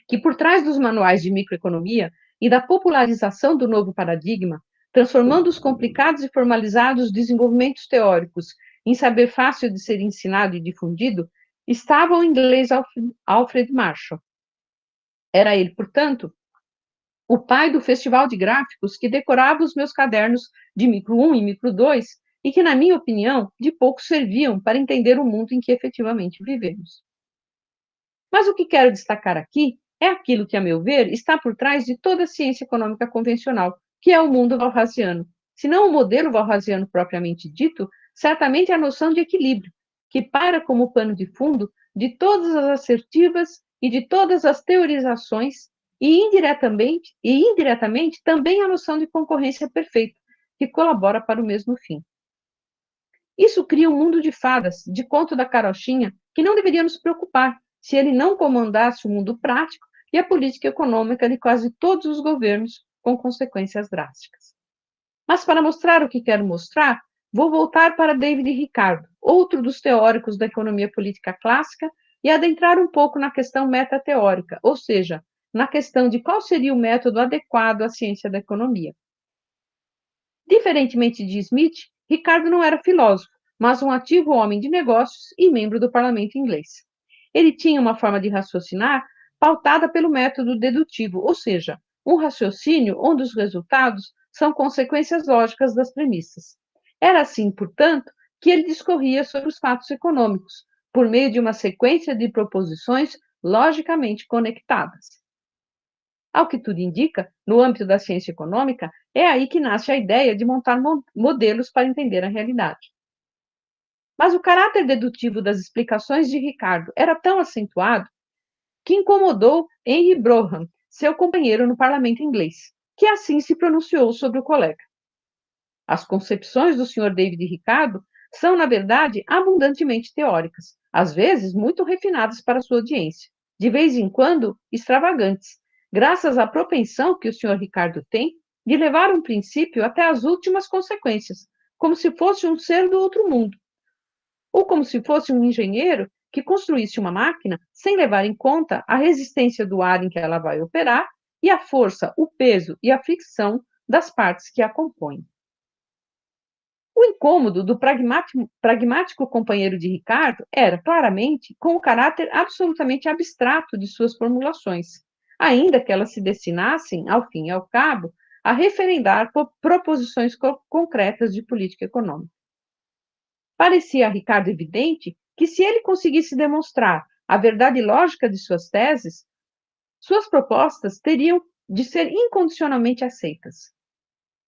que, por trás dos manuais de microeconomia e da popularização do novo paradigma, transformando os complicados e formalizados desenvolvimentos teóricos em saber fácil de ser ensinado e difundido, estava o inglês Alfred Marshall. Era ele, portanto, o pai do festival de gráficos que decorava os meus cadernos de micro 1 e micro 2 e que, na minha opinião, de pouco serviam para entender o mundo em que efetivamente vivemos. Mas o que quero destacar aqui é aquilo que, a meu ver, está por trás de toda a ciência econômica convencional, que é o mundo walrasiano. Se não o modelo walrasiano propriamente dito, certamente a noção de equilíbrio, que para como pano de fundo de todas as assertivas e de todas as teorizações, e indiretamente também a noção de concorrência perfeita, que colabora para o mesmo fim. Isso cria um mundo de fadas, de conto da carochinha, que não deveria nos preocupar se ele não comandasse o mundo prático e a política econômica de quase todos os governos, com consequências drásticas. Mas para mostrar o que quero mostrar, vou voltar para David Ricardo, outro dos teóricos da economia política clássica, e adentrar um pouco na questão metateórica, ou seja, na questão de qual seria o método adequado à ciência da economia. Diferentemente de Smith, Ricardo não era filósofo, mas um ativo homem de negócios e membro do parlamento inglês. Ele tinha uma forma de raciocinar pautada pelo método dedutivo, ou seja, um raciocínio onde os resultados são consequências lógicas das premissas. Era assim, portanto, que ele discorria sobre os fatos econômicos, por meio de uma sequência de proposições logicamente conectadas. Ao que tudo indica, no âmbito da ciência econômica, é aí que nasce a ideia de montar modelos para entender a realidade. Mas o caráter dedutivo das explicações de Ricardo era tão acentuado que incomodou Henry Brougham, seu companheiro no parlamento inglês, que assim se pronunciou sobre o colega. As concepções do Sr. David Ricardo são, na verdade, abundantemente teóricas, às vezes muito refinadas para sua audiência, de vez em quando extravagantes, graças à propensão que o Sr. Ricardo tem de levar um princípio até as últimas consequências, como se fosse um ser do outro mundo, ou como se fosse um engenheiro que construísse uma máquina sem levar em conta a resistência do ar em que ela vai operar e a força, o peso e a fricção das partes que a compõem. O incômodo do pragmático companheiro de Ricardo era, claramente, com o caráter absolutamente abstrato de suas formulações, ainda que elas se destinassem, ao fim e ao cabo, a referendar proposições concretas de política econômica. Parecia a Ricardo evidente que, se ele conseguisse demonstrar a verdade lógica de suas teses, suas propostas teriam de ser incondicionalmente aceitas.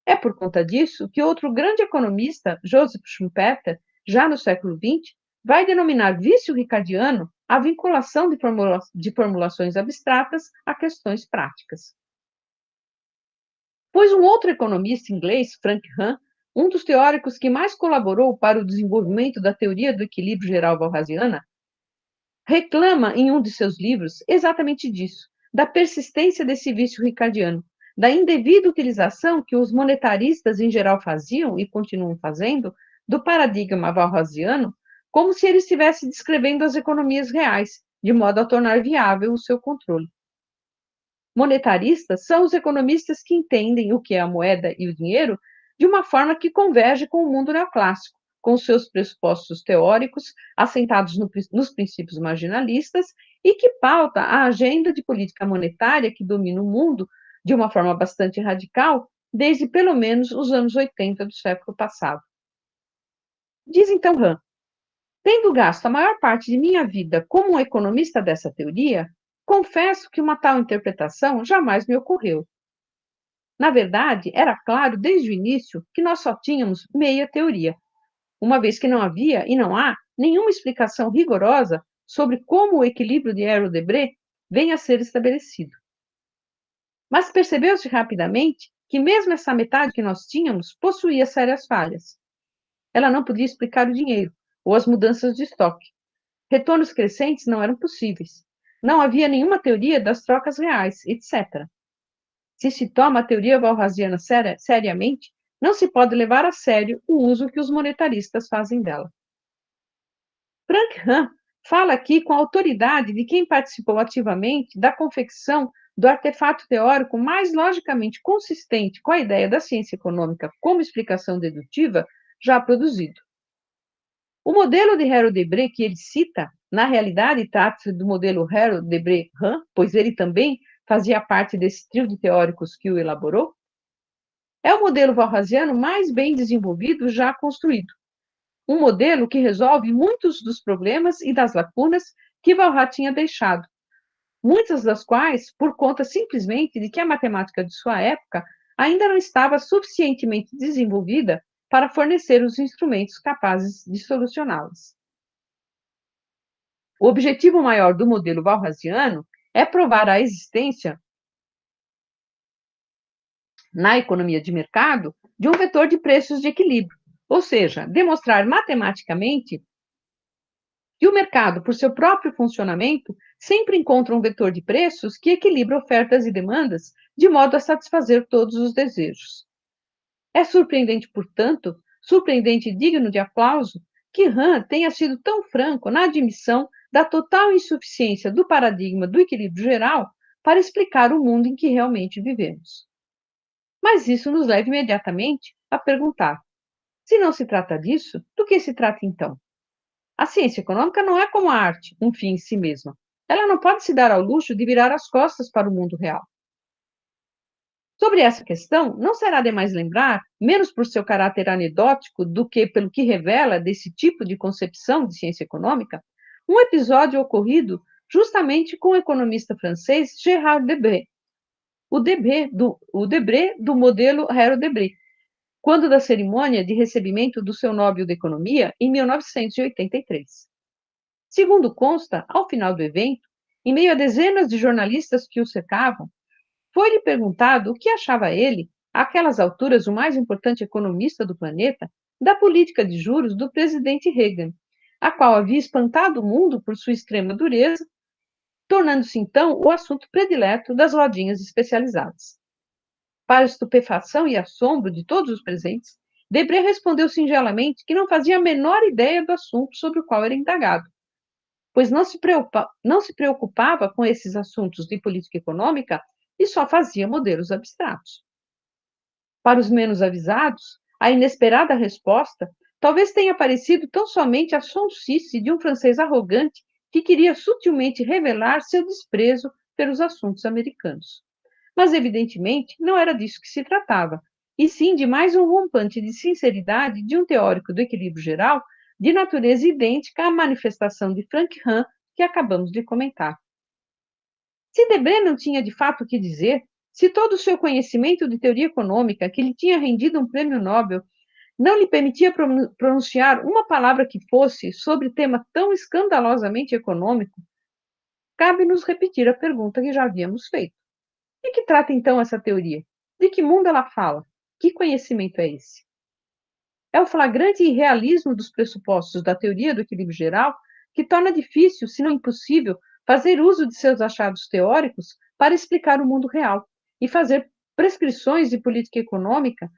É por conta disso que outro grande economista, Joseph Schumpeter, já no século XX, vai denominar vício ricardiano a vinculação de formulações abstratas a questões práticas. Pois um outro economista inglês, Frank Hahn, um dos teóricos que mais colaborou para o desenvolvimento da teoria do equilíbrio geral walrasiana, reclama em um de seus livros exatamente disso, da persistência desse vício ricardiano, da indevida utilização que os monetaristas em geral faziam e continuam fazendo do paradigma walrasiano, como se ele estivesse descrevendo as economias reais, de modo a tornar viável o seu controle. Monetaristas são os economistas que entendem o que é a moeda e o dinheiro de uma forma que converge com o mundo neoclássico, com seus pressupostos teóricos assentados nos princípios marginalistas e que pauta a agenda de política monetária que domina o mundo de uma forma bastante radical desde pelo menos os anos 80 do século passado. Diz então Hahn: tendo gasto a maior parte de minha vida como um economista dessa teoria, confesso que uma tal interpretação jamais me ocorreu. Na verdade, era claro desde o início que nós só tínhamos meia teoria, uma vez que não havia e não há nenhuma explicação rigorosa sobre como o equilíbrio de Arrow-Debré vem a ser estabelecido. Mas percebeu-se rapidamente que mesmo essa metade que nós tínhamos possuía sérias falhas. Ela não podia explicar o dinheiro ou as mudanças de estoque. Retornos crescentes não eram possíveis. Não havia nenhuma teoria das trocas reais, etc. Se se toma a teoria walrasiana seriamente, não se pode levar a sério o uso que os monetaristas fazem dela. Frank Hahn fala aqui com a autoridade de quem participou ativamente da confecção do artefato teórico mais logicamente consistente com a ideia da ciência econômica como explicação dedutiva já produzido. O modelo de Arrow-Debré que ele cita, na realidade, trata-se do modelo Arrow-Debré-Hahn, pois ele também fazia parte desse trio de teóricos que o elaborou, é o modelo walrasiano mais bem desenvolvido já construído. Um modelo que resolve muitos dos problemas e das lacunas que Walras tinha deixado, muitas das quais por conta simplesmente de que a matemática de sua época ainda não estava suficientemente desenvolvida para fornecer os instrumentos capazes de solucioná-las. O objetivo maior do modelo walrasiano é provar a existência na economia de mercado de um vetor de preços de equilíbrio, ou seja, demonstrar matematicamente que o mercado, por seu próprio funcionamento, sempre encontra um vetor de preços que equilibra ofertas e demandas de modo a satisfazer todos os desejos. É surpreendente, portanto, surpreendente e digno de aplauso, que Rand tenha sido tão franco na admissão da total insuficiência do paradigma do equilíbrio geral para explicar o mundo em que realmente vivemos. Mas isso nos leva imediatamente a perguntar: se não se trata disso, do que se trata então? A ciência econômica não é como a arte, um fim em si mesma. Ela não pode se dar ao luxo de virar as costas para o mundo real. Sobre essa questão, não será demais lembrar, menos por seu caráter anedótico do que pelo que revela desse tipo de concepção de ciência econômica, um episódio ocorrido justamente com o economista francês Gérard Debré, o Debré do modelo Hero-Debré, quando da cerimônia de recebimento do seu Nobel de Economia em 1983. Segundo consta, ao final do evento, em meio a dezenas de jornalistas que o cercavam, foi-lhe perguntado o que achava ele, àquelas alturas o mais importante economista do planeta, da política de juros do presidente Reagan, a qual havia espantado o mundo por sua extrema dureza, tornando-se então o assunto predileto das rodinhas especializadas. Para a estupefação e assombro de todos os presentes, Debré respondeu singelamente que não fazia a menor ideia do assunto sobre o qual era indagado, pois não se preocupava com esses assuntos de política econômica e só fazia modelos abstratos. Para os menos avisados, a inesperada resposta talvez tenha parecido tão somente a sonsice de um francês arrogante que queria sutilmente revelar seu desprezo pelos assuntos americanos. Mas, evidentemente, não era disso que se tratava, e sim de mais um rompante de sinceridade de um teórico do equilíbrio geral de natureza idêntica à manifestação de Frank Hahn que acabamos de comentar. Se Debré não tinha de fato o que dizer, se todo o seu conhecimento de teoria econômica, que lhe tinha rendido um prêmio Nobel, não lhe permitia pronunciar uma palavra que fosse sobre tema tão escandalosamente econômico, cabe-nos repetir a pergunta que já havíamos feito. De que trata então essa teoria? De que mundo ela fala? Que conhecimento é esse? É o flagrante irrealismo dos pressupostos da teoria do equilíbrio geral que torna difícil, se não impossível, fazer uso de seus achados teóricos para explicar o mundo real e fazer prescrições de política econômica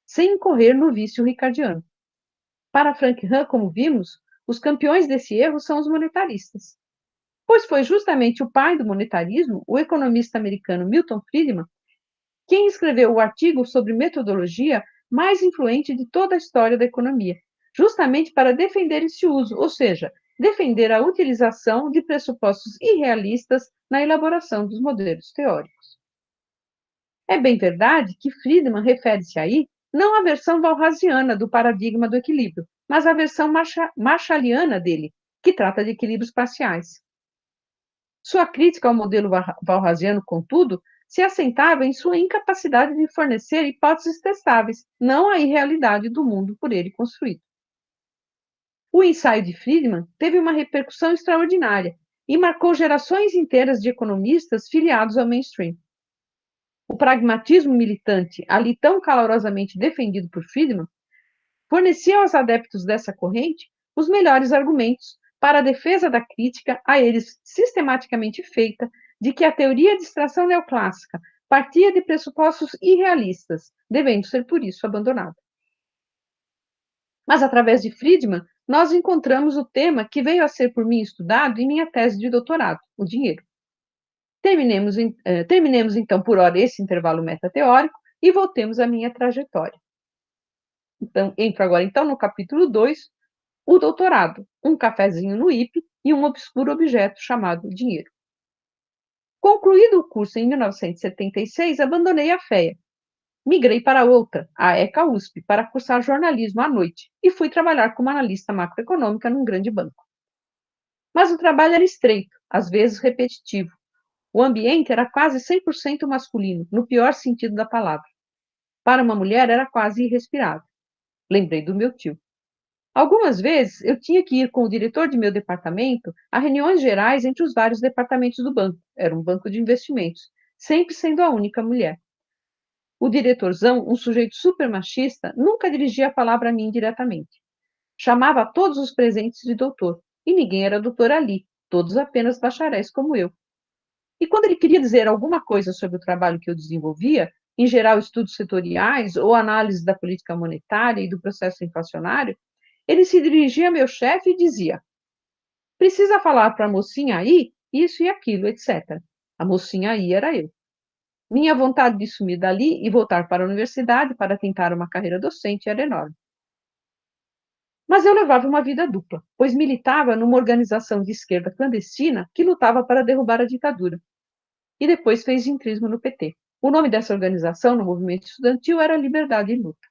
sem incorrer no vício ricardiano. Para Frank Hahn, como vimos, os campeões desse erro são os monetaristas. Pois foi justamente o pai do monetarismo, o economista americano Milton Friedman, quem escreveu o artigo sobre metodologia mais influente de toda a história da economia, justamente para defender esse uso, ou seja, defender a utilização de pressupostos irrealistas na elaboração dos modelos teóricos. É bem verdade que Friedman refere-se aí não à versão walrasiana do paradigma do equilíbrio, mas à versão marshalliana dele, que trata de equilíbrios parciais. Sua crítica ao modelo walrasiano, contudo, se assentava em sua incapacidade de fornecer hipóteses testáveis, não a irrealidade do mundo por ele construído. O ensaio de Friedman teve uma repercussão extraordinária e marcou gerações inteiras de economistas filiados ao mainstream. O pragmatismo militante, ali tão calorosamente defendido por Friedman, fornecia aos adeptos dessa corrente os melhores argumentos para a defesa da crítica a eles sistematicamente feita de que a teoria de extração neoclássica partia de pressupostos irrealistas, devendo ser por isso abandonada. Mas, através de Friedman, nós encontramos o tema que veio a ser por mim estudado em minha tese de doutorado, o dinheiro. Terminemos então por hora esse intervalo metateórico e voltemos à minha trajetória. Então, entro agora então no capítulo 2, o doutorado, um cafezinho no IP e um obscuro objeto chamado dinheiro. Concluído o curso em 1976, abandonei a FEA. Migrei para outra, a ECA USP, para cursar jornalismo à noite e fui trabalhar como analista macroeconômica num grande banco. Mas o trabalho era estreito, às vezes repetitivo. O ambiente era quase 100% masculino, no pior sentido da palavra. Para uma mulher era quase irrespirável. Lembrei do meu tio. Algumas vezes eu tinha que ir com o diretor de meu departamento a reuniões gerais entre os vários departamentos do banco. Era um banco de investimentos, sempre sendo a única mulher. O diretorzão, um sujeito super machista, nunca dirigia a palavra a mim diretamente. Chamava todos os presentes de doutor, e ninguém era doutor ali, todos apenas bacharéis como eu. E quando ele queria dizer alguma coisa sobre o trabalho que eu desenvolvia, em geral estudos setoriais ou análise da política monetária e do processo inflacionário, ele se dirigia a meu chefe e dizia: precisa falar para a mocinha aí, isso e aquilo, etc. A mocinha aí era eu. Minha vontade de sumir dali e voltar para a universidade para tentar uma carreira docente era enorme. Mas eu levava uma vida dupla, pois militava numa organização de esquerda clandestina que lutava para derrubar a ditadura, e depois fez entrismo no PT. O nome dessa organização no movimento estudantil era Liberdade e Luta.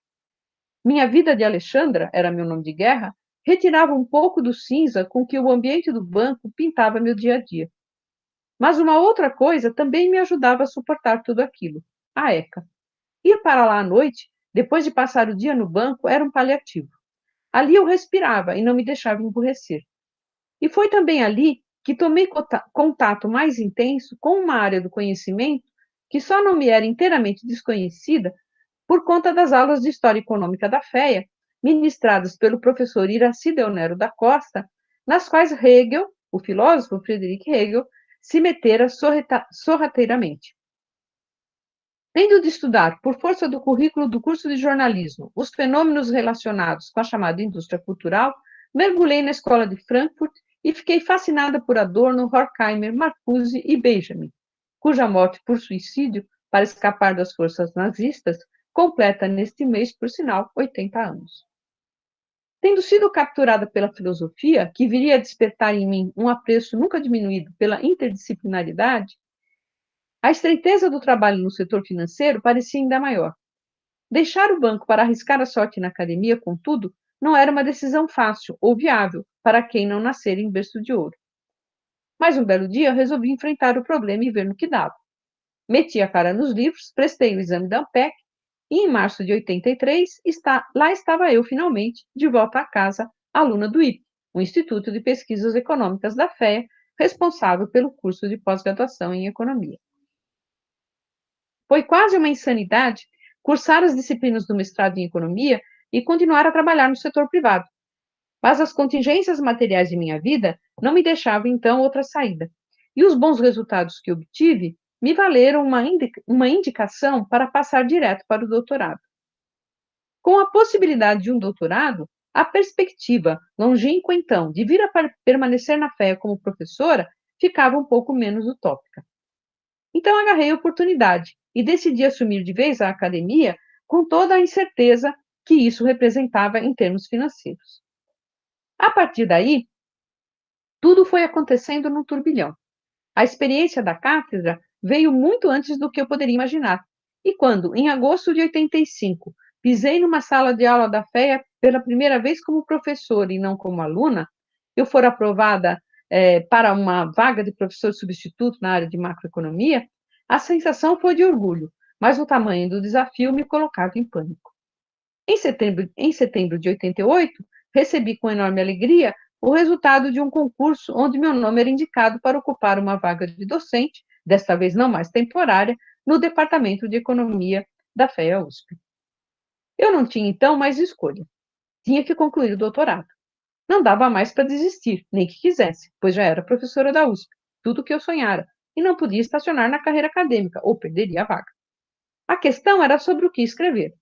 Minha vida de Alexandra, era meu nome de guerra, retirava um pouco do cinza com que o ambiente do banco pintava meu dia a dia. Mas uma outra coisa também me ajudava a suportar tudo aquilo: a ECA. Ir para lá à noite, depois de passar o dia no banco, era um paliativo. Ali eu respirava e não me deixava emburrecer. E foi também ali que tomei contato mais intenso com uma área do conhecimento que só não me era inteiramente desconhecida por conta das aulas de História Econômica da FEA, ministradas pelo professor Iracy Deonero da Costa, nas quais Hegel, o filósofo Friedrich Hegel, se metera sorrateiramente. Tendo de estudar, por força do currículo do curso de jornalismo, os fenômenos relacionados com a chamada indústria cultural, mergulhei na escola de Frankfurt e fiquei fascinada por Adorno, Horkheimer, Marcuse e Benjamin, cuja morte por suicídio, para escapar das forças nazistas, completa neste mês, por sinal, 80 anos. Tendo sido capturada pela filosofia, que viria a despertar em mim um apreço nunca diminuído pela interdisciplinaridade, a estreiteza do trabalho no setor financeiro parecia ainda maior. Deixar o banco para arriscar a sorte na academia, contudo, não era uma decisão fácil ou viável para quem não nascer em berço de ouro. Mas um belo dia resolvi enfrentar o problema e ver no que dava. Meti a cara nos livros, prestei o exame da ANPEC e, em março de 83, lá estava eu, finalmente, de volta à casa, aluna do IPE, o Instituto de Pesquisas Econômicas da FEA, responsável pelo curso de pós-graduação em Economia. Foi quase uma insanidade cursar as disciplinas do mestrado em Economia e continuar a trabalhar no setor privado. Mas as contingências materiais de minha vida não me deixavam, então, outra saída. E os bons resultados que obtive me valeram uma indicação para passar direto para o doutorado. Com a possibilidade de um doutorado, a perspectiva longínqua, então, de vir a permanecer na FEA como professora ficava um pouco menos utópica. Então agarrei a oportunidade e decidi assumir de vez a academia com toda a incerteza que isso representava em termos financeiros. A partir daí, tudo foi acontecendo num turbilhão. A experiência da cátedra veio muito antes do que eu poderia imaginar. E quando, em agosto de 85, pisei numa sala de aula da FEA pela primeira vez como professora e não como aluna, eu for aprovada para uma vaga de professor substituto na área de macroeconomia, a sensação foi de orgulho, mas o tamanho do desafio me colocava em pânico. Em setembro de 88, recebi com enorme alegria o resultado de um concurso onde meu nome era indicado para ocupar uma vaga de docente, desta vez não mais temporária, no Departamento de Economia da FEA USP. Eu não tinha, então, mais escolha. Tinha que concluir o doutorado. Não dava mais para desistir, nem que quisesse, pois já era professora da USP, tudo o que eu sonhara, e não podia estacionar na carreira acadêmica, ou perderia a vaga. A questão era sobre o que escrever.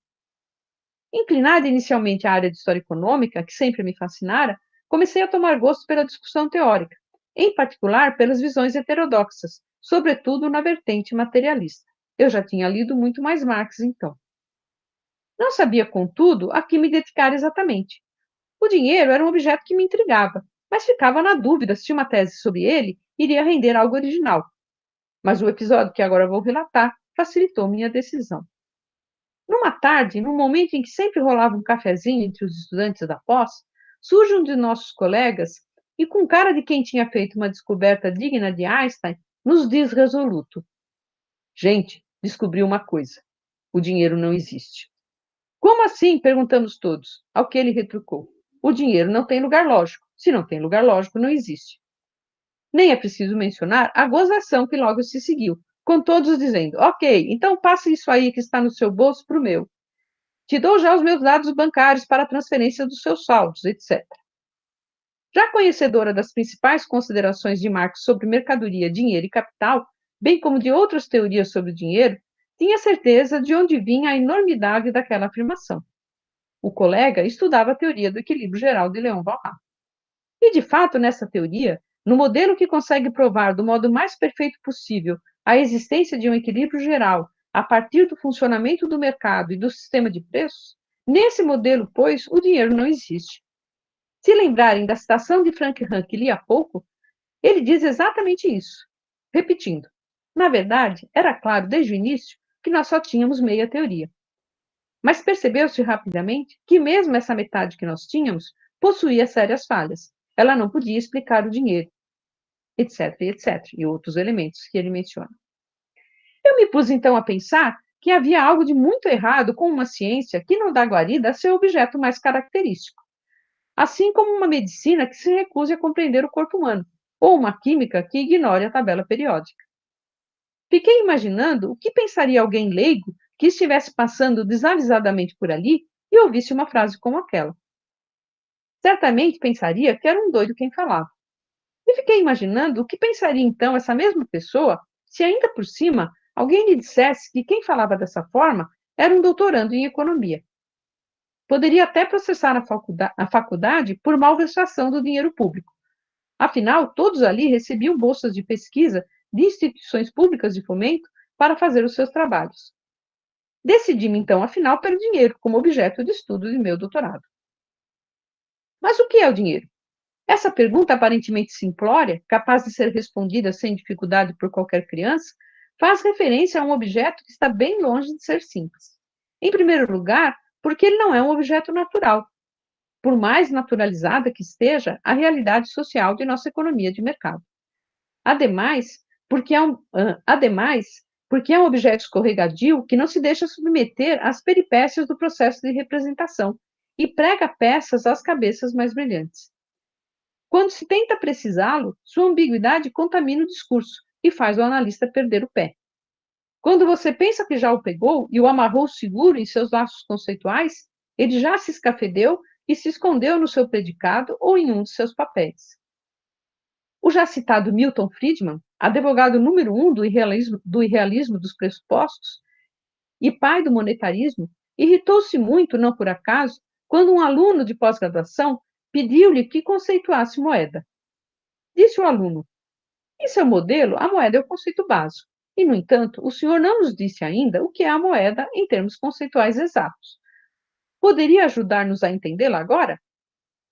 Inclinada inicialmente à área de história econômica, que sempre me fascinara, comecei a tomar gosto pela discussão teórica, em particular pelas visões heterodoxas, sobretudo na vertente materialista. Eu já tinha lido muito mais Marx, então. Não sabia, contudo, a que me dedicar exatamente. O dinheiro era um objeto que me intrigava, mas ficava na dúvida se uma tese sobre ele iria render algo original. Mas o episódio que agora vou relatar facilitou minha decisão. Numa tarde, num momento em que sempre rolava um cafezinho entre os estudantes da pós, surge um de nossos colegas e, com cara de quem tinha feito uma descoberta digna de Einstein, nos diz resoluto: gente, descobri uma coisa. O dinheiro não existe. Como assim? Perguntamos todos, ao que ele retrucou. o dinheiro não tem lugar lógico. Se não tem lugar lógico, não existe. Nem é preciso mencionar a gozação que logo se seguiu, com todos dizendo: ok, então passe isso aí que está no seu bolso para o meu. Te dou já os meus dados bancários para a transferência dos seus saldos, etc. Já conhecedora das principais considerações de Marx sobre mercadoria, dinheiro e capital, bem como de outras teorias sobre o dinheiro, tinha certeza de onde vinha a enormidade daquela afirmação. O colega estudava a teoria do equilíbrio geral de Leon Walras. E, de fato, nessa teoria, no modelo que consegue provar do modo mais perfeito possível a existência de um equilíbrio geral a partir do funcionamento do mercado e do sistema de preços, nesse modelo, pois, o dinheiro não existe. Se lembrarem da citação de Frank Hahn que li há pouco, ele diz exatamente isso, repetindo: na verdade, era claro desde o início que nós só tínhamos meia teoria. Mas percebeu-se rapidamente que mesmo essa metade que nós tínhamos possuía sérias falhas. Ela não podia explicar o dinheiro, etc, etc, e outros elementos que ele menciona. Eu me pus então a pensar que havia algo de muito errado com uma ciência que não dá guarida a seu objeto mais característico, assim como uma medicina que se recuse a compreender o corpo humano, ou uma química que ignore a tabela periódica. Fiquei imaginando o que pensaria alguém leigo que estivesse passando desavisadamente por ali e ouvisse uma frase como aquela. Certamente pensaria que era um doido quem falava. E fiquei imaginando o que pensaria então essa mesma pessoa se ainda por cima alguém lhe dissesse que quem falava dessa forma era um doutorando em economia. Poderia até processar a faculdade por malversação do dinheiro público. Afinal, todos ali recebiam bolsas de pesquisa de instituições públicas de fomento para fazer os seus trabalhos. Decidi-me, então, afinal, pelo dinheiro como objeto de estudo de meu doutorado. Mas o que é o dinheiro? Essa pergunta aparentemente simplória, capaz de ser respondida sem dificuldade por qualquer criança, faz referência a um objeto que está bem longe de ser simples. Em primeiro lugar, porque ele não é um objeto natural, por mais naturalizada que esteja a realidade social de nossa economia de mercado. Ademais, porque é um objeto escorregadio que não se deixa submeter às peripécias do processo de representação e prega peças às cabeças mais brilhantes. Quando se tenta precisá-lo, sua ambiguidade contamina o discurso e faz o analista perder o pé. Quando você pensa que já o pegou e o amarrou seguro em seus laços conceituais, ele já se escafedeu e se escondeu no seu predicado ou em um de seus papéis. O já citado Milton Friedman, advogado número 1 do irrealismo dos pressupostos e pai do monetarismo, irritou-se muito, não por acaso, quando um aluno de pós-graduação pediu-lhe que conceituasse moeda. Disse o aluno: em seu modelo, a moeda é o conceito básico. E, no entanto, o senhor não nos disse ainda o que é a moeda em termos conceituais exatos. Poderia ajudar-nos a entendê-la agora?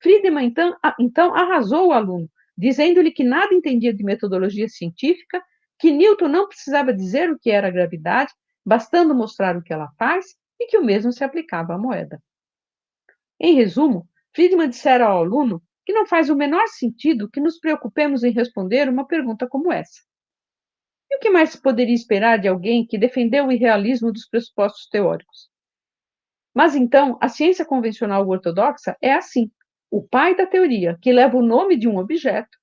Friedman, então, arrasou o aluno, dizendo-lhe que nada entendia de metodologia científica, que Newton não precisava dizer o que era a gravidade, bastando mostrar o que ela faz, e que o mesmo se aplicava à moeda. Em resumo, Friedman dissera ao aluno que não faz o menor sentido que nos preocupemos em responder uma pergunta como essa. E o que mais se poderia esperar de alguém que defendeu o irrealismo dos pressupostos teóricos? Mas então, a ciência convencional ortodoxa é assim. O pai da teoria, que leva o nome de um objeto,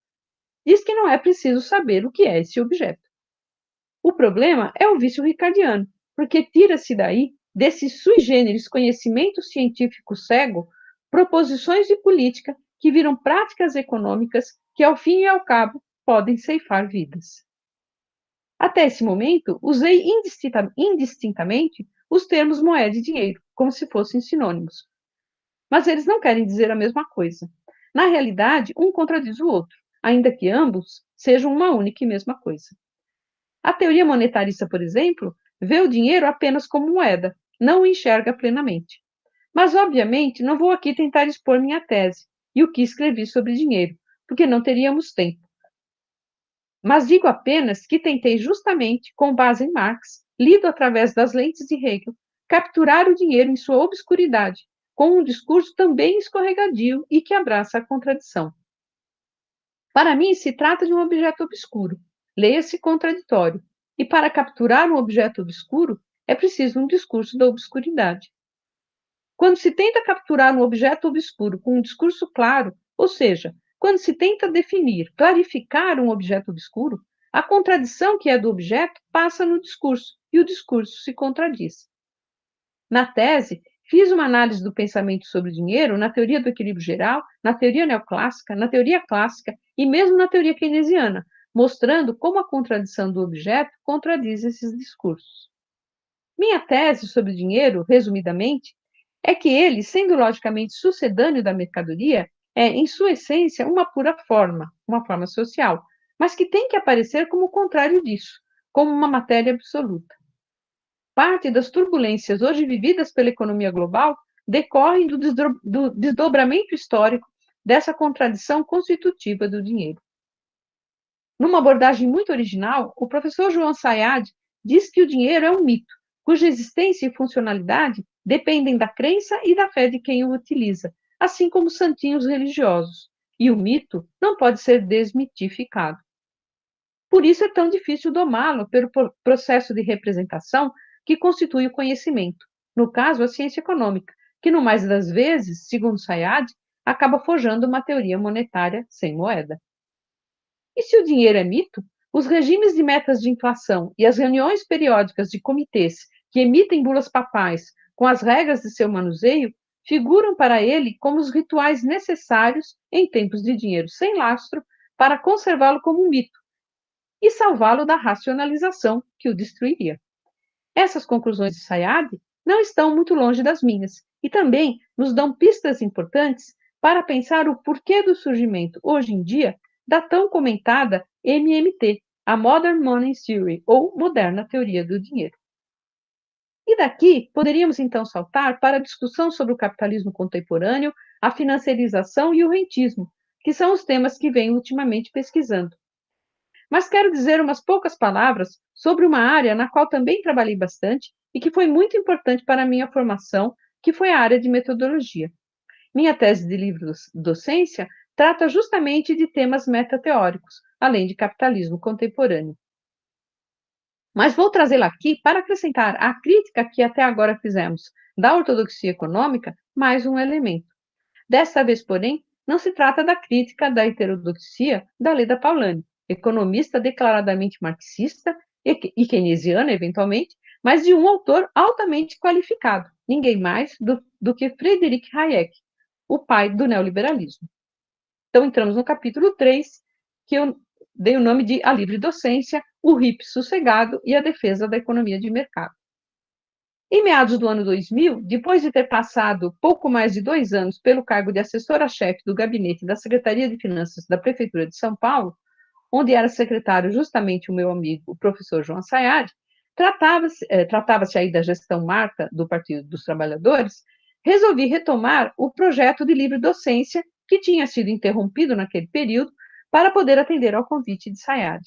diz que não é preciso saber o que é esse objeto. O problema é o vício ricardiano, porque tira-se daí, desse sui generis conhecimento científico cego, proposições de política que viram práticas econômicas que, ao fim e ao cabo, podem ceifar vidas. Até esse momento, usei indistintamente os termos moeda e dinheiro, como se fossem sinônimos. Mas eles não querem dizer a mesma coisa. Na realidade, um contradiz o outro, ainda que ambos sejam uma única e mesma coisa. A teoria monetarista, por exemplo, vê o dinheiro apenas como moeda, não o enxerga plenamente. Mas, obviamente, não vou aqui tentar expor minha tese e o que escrevi sobre dinheiro, porque não teríamos tempo. Mas digo apenas que tentei justamente, com base em Marx, lido através das lentes de Hegel, capturar o dinheiro em sua obscuridade, com um discurso também escorregadio e que abraça a contradição. Para mim, se trata de um objeto obscuro, leia-se contraditório, e para capturar um objeto obscuro é preciso um discurso da obscuridade. quando se tenta capturar um objeto obscuro com um discurso claro, ou seja, quando se tenta definir, clarificar um objeto obscuro, a contradição que é do objeto passa no discurso e o discurso se contradiz. Na tese, fiz uma análise do pensamento sobre o dinheiro na teoria do equilíbrio geral, na teoria neoclássica, na teoria clássica e mesmo na teoria keynesiana, mostrando como a contradição do objeto contradiz esses discursos. Minha tese sobre o dinheiro, resumidamente, é que ele, sendo logicamente sucedâneo da mercadoria, é, em sua essência, uma pura forma, uma forma social, mas que tem que aparecer como o contrário disso, como uma matéria absoluta. Parte das turbulências hoje vividas pela economia global decorrem do desdobramento histórico dessa contradição constitutiva do dinheiro. Numa abordagem muito original, o professor João Sayad diz que o dinheiro é um mito, cuja existência e funcionalidade dependem da crença e da fé de quem o utiliza, assim como santinhos religiosos, e o mito não pode ser desmitificado. Por isso é tão difícil domá-lo pelo processo de representação que constitui o conhecimento, no caso, a ciência econômica, que, no mais das vezes, segundo Sayad, acaba forjando uma teoria monetária sem moeda. E se o dinheiro é mito, os regimes de metas de inflação e as reuniões periódicas de comitês que emitem bulas papais com as regras de seu manuseio figuram para ele como os rituais necessários em tempos de dinheiro sem lastro para conservá-lo como um mito e salvá-lo da racionalização que o destruiria. Essas conclusões de Sayad não estão muito longe das minhas e também nos dão pistas importantes para pensar o porquê do surgimento, hoje em dia, da tão comentada MMT, a Modern Money Theory, ou Moderna Teoria do Dinheiro. E daqui, poderíamos então saltar para a discussão sobre o capitalismo contemporâneo, a financiarização e o rentismo, que são os temas que venho ultimamente pesquisando. Mas quero dizer umas poucas palavras sobre uma área na qual também trabalhei bastante e que foi muito importante para a minha formação, que foi a área de metodologia. Minha tese de livro-docência trata justamente de temas metateóricos, além de capitalismo contemporâneo. Mas vou trazê-la aqui para acrescentar à crítica que até agora fizemos da ortodoxia econômica mais um elemento. Desta vez, porém, não se trata da crítica da heterodoxia da Leda Paulani, economista declaradamente marxista e keynesiana, eventualmente, mas de um autor altamente qualificado, ninguém mais do que Friedrich Hayek, o pai do neoliberalismo. Então, entramos no capítulo 3, que eu dei o nome de A Livre Docência, o RIP Sossegado e a Defesa da Economia de Mercado. Em meados do ano 2000, depois de ter passado pouco mais de 2 anos pelo cargo de assessora-chefe do gabinete da Secretaria de Finanças da Prefeitura de São Paulo, onde era secretário justamente o meu amigo, o professor João Sayad, tratava-se aí da gestão Marta do Partido dos Trabalhadores, resolvi retomar o projeto de livre docência que tinha sido interrompido naquele período para poder atender ao convite de Sayad.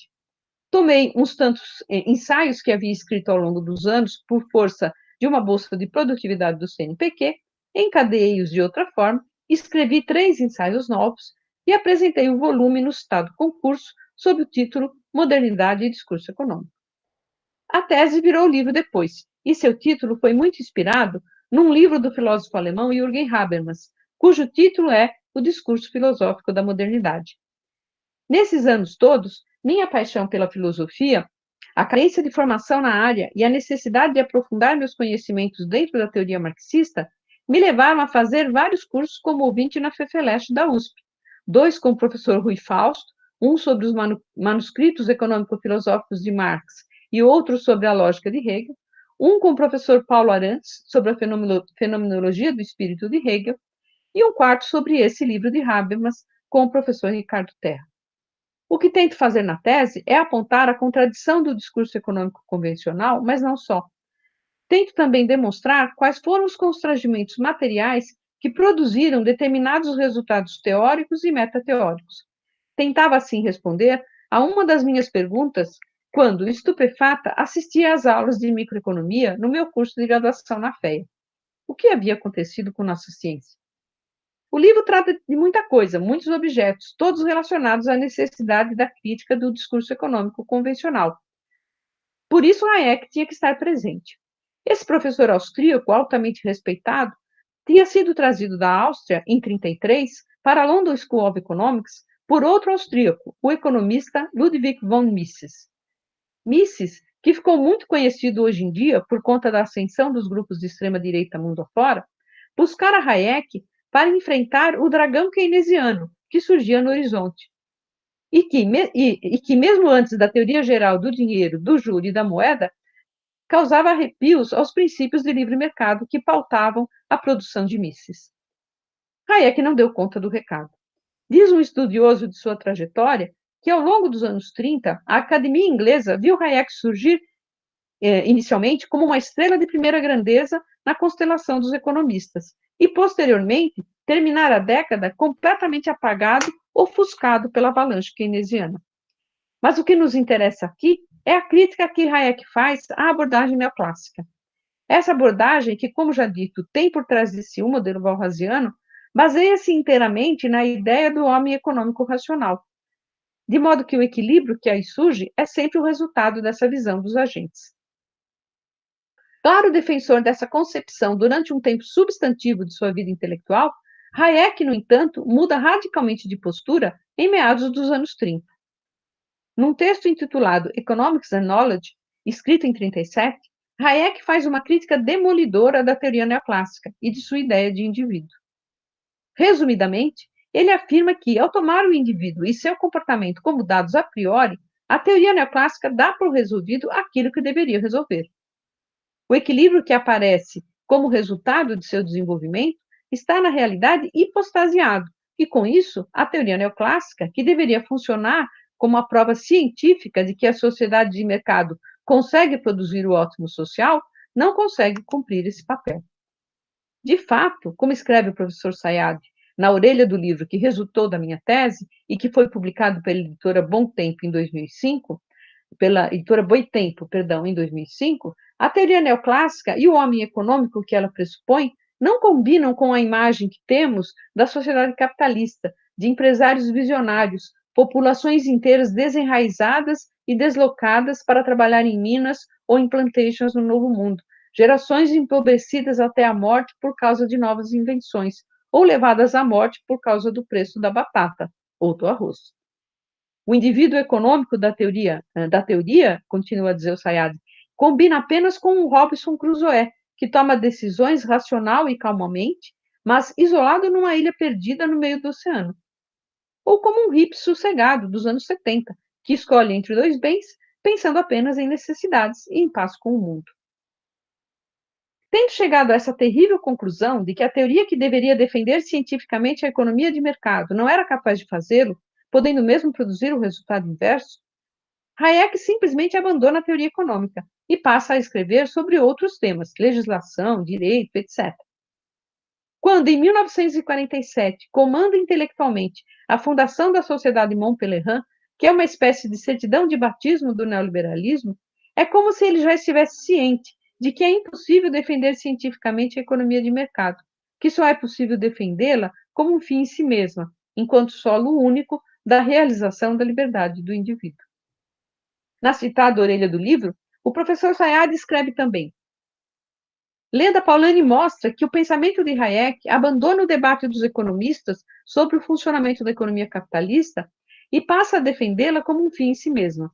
Tomei uns tantos ensaios que havia escrito ao longo dos anos por força de uma bolsa de produtividade do CNPq, encadeei-os de outra forma, escrevi 3 ensaios novos e apresentei o volume no citado concurso sob o título Modernidade e Discurso Econômico. A tese virou livro depois, e seu título foi muito inspirado num livro do filósofo alemão Jürgen Habermas, cujo título é O Discurso Filosófico da Modernidade. Nesses anos todos, minha paixão pela filosofia, a carência de formação na área e a necessidade de aprofundar meus conhecimentos dentro da teoria marxista me levaram a fazer vários cursos como ouvinte na FEFELESH da USP, 2 com o professor Rui Fausto, um sobre os manuscritos econômico-filosóficos de Marx e outro sobre a lógica de Hegel, um com o professor Paulo Arantes, sobre a fenomenologia do espírito de Hegel, e um quarto sobre esse livro de Habermas, com o professor Ricardo Terra. O que tento fazer na tese é apontar a contradição do discurso econômico convencional, mas não só. Tento também demonstrar quais foram os constrangimentos materiais que produziram determinados resultados teóricos e metateóricos. Tentava, assim, responder a uma das minhas perguntas quando, estupefata, assistia às aulas de microeconomia no meu curso de graduação na FEA. O que havia acontecido com nossa ciência? O livro trata de muita coisa, muitos objetos, todos relacionados à necessidade da crítica do discurso econômico convencional. Por isso, Hayek tinha que estar presente. Esse professor austríaco, altamente respeitado, tinha sido trazido da Áustria, em 1933, para a London School of Economics, por outro austríaco, o economista Ludwig von Mises. Mises, que ficou muito conhecido hoje em dia por conta da ascensão dos grupos de extrema-direita mundo afora, buscara Hayek para enfrentar o dragão keynesiano que surgia no horizonte. E que, mesmo antes da teoria geral do dinheiro, do juro e da moeda, causava arrepios aos princípios de livre mercado que pautavam a produção de Mises. Hayek não deu conta do recado. Diz um estudioso de sua trajetória que, ao longo dos anos 30, a Academia Inglesa viu Hayek surgir inicialmente como uma estrela de primeira grandeza na constelação dos economistas e, posteriormente, terminar a década completamente apagado, ofuscado pela avalanche keynesiana. Mas o que nos interessa aqui é a crítica que Hayek faz à abordagem neoclássica. Essa abordagem, que, como já dito, tem por trás de si um modelo walrasiano, baseia-se inteiramente na ideia do homem econômico racional, de modo que o equilíbrio que aí surge é sempre o resultado dessa visão dos agentes. Claro defensor dessa concepção durante um tempo substantivo de sua vida intelectual, Hayek, no entanto, muda radicalmente de postura em meados dos anos 30. Num texto intitulado Economics and Knowledge, escrito em 1937, Hayek faz uma crítica demolidora da teoria neoclássica e de sua ideia de indivíduo. Resumidamente, ele afirma que, ao tomar o indivíduo e seu comportamento como dados a priori, a teoria neoclássica dá por resolvido aquilo que deveria resolver. O equilíbrio que aparece como resultado de seu desenvolvimento está, na realidade, hipostasiado, e, com isso, a teoria neoclássica, que deveria funcionar como a prova científica de que a sociedade de mercado consegue produzir o ótimo social, não consegue cumprir esse papel. De fato, como escreve o professor Sayad na orelha do livro que resultou da minha tese e que foi publicado pela editora Boitempo em 2005, a teoria neoclássica e o homem econômico que ela pressupõe não combinam com a imagem que temos da sociedade capitalista, de empresários visionários, populações inteiras desenraizadas e deslocadas para trabalhar em minas ou em plantations no Novo Mundo, gerações empobrecidas até a morte por causa de novas invenções, ou levadas à morte por causa do preço da batata ou do arroz. O indivíduo econômico da teoria, continua a dizer o Sayad, combina apenas com o Robinson Crusoe, que toma decisões racional e calmamente, mas isolado numa ilha perdida no meio do oceano. Ou como um hippie sossegado dos anos 70, que escolhe entre dois bens, pensando apenas em necessidades e em paz com o mundo. Tendo chegado a essa terrível conclusão de que a teoria que deveria defender cientificamente a economia de mercado não era capaz de fazê-lo, podendo mesmo produzir o resultado inverso, Hayek simplesmente abandona a teoria econômica e passa a escrever sobre outros temas, legislação, direito, etc. Quando, em 1947, comanda intelectualmente a fundação da Sociedade Mont-Pelerin, que é uma espécie de certidão de batismo do neoliberalismo, é como se ele já estivesse ciente de que é impossível defender cientificamente a economia de mercado, que só é possível defendê-la como um fim em si mesma, enquanto solo único da realização da liberdade do indivíduo. Na citada orelha do livro, o professor Sayad escreve também: Leda Paulani mostra que o pensamento de Hayek abandona o debate dos economistas sobre o funcionamento da economia capitalista e passa a defendê-la como um fim em si mesma.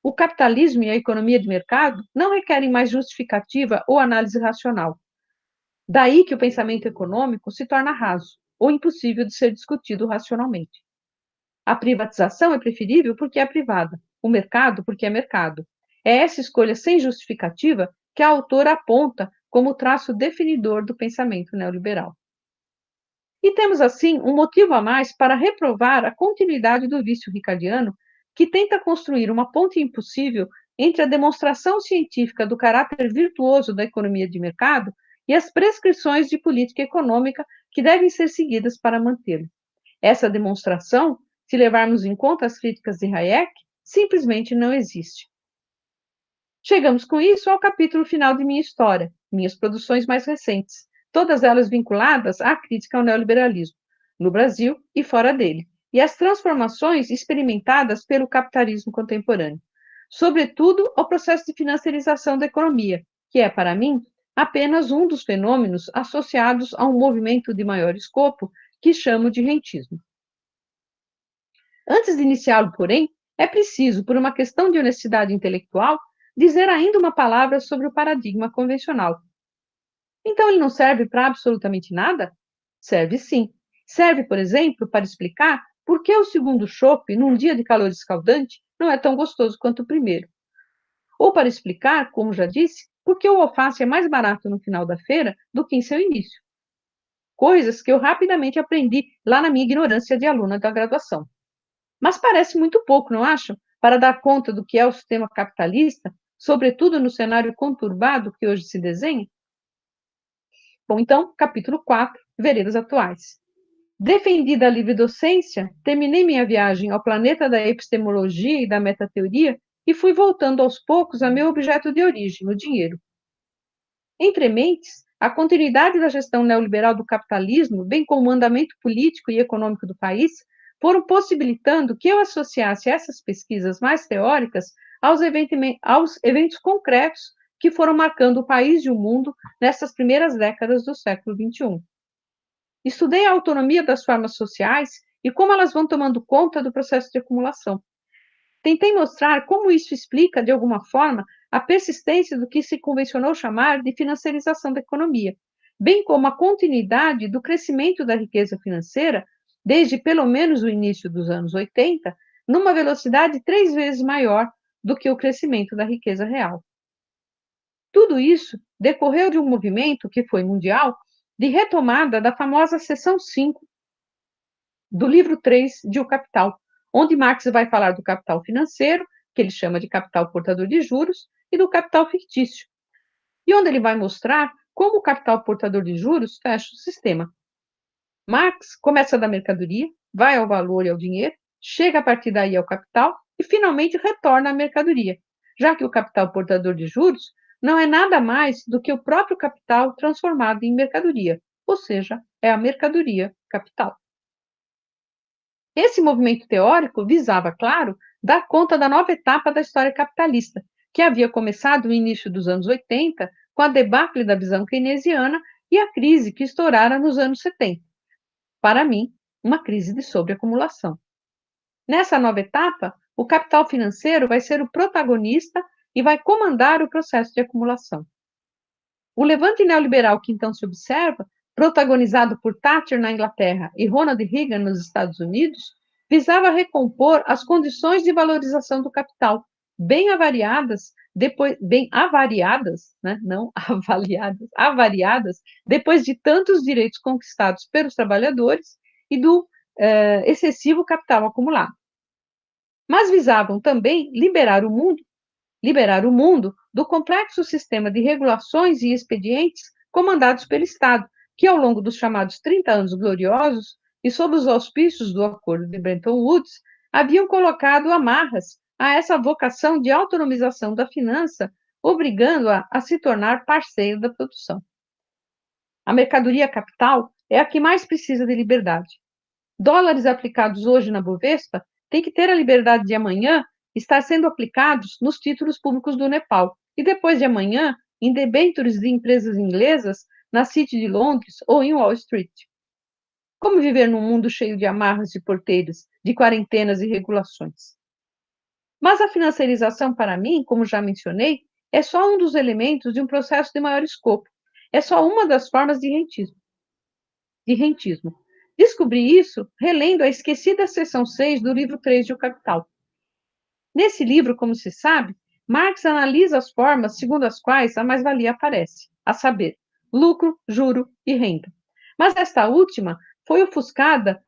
O capitalismo e a economia de mercado não requerem mais justificativa ou análise racional. Daí que o pensamento econômico se torna raso ou impossível de ser discutido racionalmente. A privatização é preferível porque é privada, o mercado porque é mercado. É essa escolha sem justificativa que a autora aponta como traço definidor do pensamento neoliberal. E temos, assim, um motivo a mais para reprovar a continuidade do vício ricardiano, que tenta construir uma ponte impossível entre a demonstração científica do caráter virtuoso da economia de mercado e as prescrições de política econômica que devem ser seguidas para mantê-lo. Essa demonstração, se levarmos em conta as críticas de Hayek, simplesmente não existe. Chegamos com isso ao capítulo final de minha história, minhas produções mais recentes, todas elas vinculadas à crítica ao neoliberalismo, no Brasil e fora dele, e às transformações experimentadas pelo capitalismo contemporâneo, sobretudo ao processo de financiarização da economia, que é, para mim, apenas um dos fenômenos associados a um movimento de maior escopo que chamo de rentismo. Antes de iniciá-lo, porém, é preciso, por uma questão de honestidade intelectual, dizer ainda uma palavra sobre o paradigma convencional. Então, ele não serve para absolutamente nada? Serve sim. Serve, por exemplo, para explicar por que o segundo chopp, num dia de calor escaldante, não é tão gostoso quanto o primeiro. Ou para explicar, como já disse, por que o alface é mais barato no final da feira do que em seu início. Coisas que eu rapidamente aprendi lá na minha ignorância de aluna da graduação. Mas parece muito pouco, não acham? Para dar conta do que é o sistema capitalista, sobretudo no cenário conturbado que hoje se desenha? Bom, então, capítulo 4, Veredas Atuais. Defendida a livre docência, terminei minha viagem ao planeta da epistemologia e da metateoria e fui voltando aos poucos a meu objeto de origem, o dinheiro. Entre mentes, a continuidade da gestão neoliberal do capitalismo, bem como o andamento político e econômico do país, foram possibilitando que eu associasse essas pesquisas mais teóricas aos eventos concretos que foram marcando o país e o mundo nessas primeiras décadas do século XXI. Estudei a autonomia das formas sociais e como elas vão tomando conta do processo de acumulação. Tentei mostrar como isso explica, de alguma forma, a persistência do que se convencionou chamar de financiarização da economia, bem como a continuidade do crescimento da riqueza financeira, desde pelo menos o início dos anos 80, numa velocidade 3 vezes maior do que o crescimento da riqueza real. Tudo isso decorreu de um movimento que foi mundial de retomada da famosa seção 5 do livro 3 de O Capital, onde Marx vai falar do capital financeiro, que ele chama de capital portador de juros, e do capital fictício, e onde ele vai mostrar como o capital portador de juros fecha o sistema. Marx começa da mercadoria, vai ao valor e ao dinheiro, chega a partir daí ao capital e finalmente retorna à mercadoria, já que o capital portador de juros não é nada mais do que o próprio capital transformado em mercadoria, ou seja, é a mercadoria capital. Esse movimento teórico visava, claro, dar conta da nova etapa da história capitalista, que havia começado no início dos anos 80, com a debacle da visão keynesiana e a crise que estourara nos anos 70. Para mim, uma crise de sobreacumulação. Nessa nova etapa, o capital financeiro vai ser o protagonista e vai comandar o processo de acumulação. O levante neoliberal que então se observa, protagonizado por Thatcher na Inglaterra e Ronald Reagan nos Estados Unidos, visava recompor as condições de valorização do capital, bem avariadas, né? Não avaliadas, avariadas, depois de tantos direitos conquistados pelos trabalhadores e do excessivo capital acumulado. Mas visavam também liberar o mundo do complexo sistema de regulações e expedientes comandados pelo Estado, que ao longo dos chamados 30 anos gloriosos e sob os auspícios do Acordo de Bretton Woods, haviam colocado amarras a essa vocação de autonomização da finança, obrigando-a a se tornar parceiro da produção. A mercadoria capital é a que mais precisa de liberdade. Dólares aplicados hoje na Bovespa têm que ter a liberdade de amanhã estar sendo aplicados nos títulos públicos do Nepal e depois de amanhã em debêntures de empresas inglesas na City de Londres ou em Wall Street. Como viver num mundo cheio de amarras e porteiras, de quarentenas e regulações? Mas a financiarização, para mim, como já mencionei, é só um dos elementos de um processo de maior escopo. É só uma das formas de rentismo. Descobri isso relendo a esquecida seção 6 do livro 3 de O Capital. Nesse livro, como se sabe, Marx analisa as formas segundo as quais a mais-valia aparece, a saber, lucro, juro e renda. Mas esta última foi ofuscada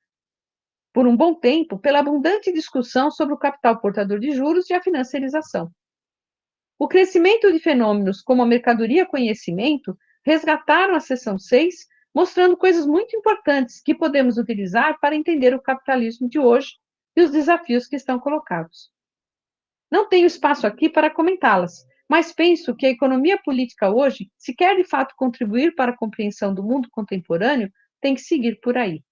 por um bom tempo pela abundante discussão sobre o capital portador de juros e a financiarização. O crescimento de fenômenos como a mercadoria conhecimento resgataram a seção 6, mostrando coisas muito importantes que podemos utilizar para entender o capitalismo de hoje e os desafios que estão colocados. Não tenho espaço aqui para comentá-las, mas penso que a economia política hoje, se quer de fato contribuir para a compreensão do mundo contemporâneo, tem que seguir por aí.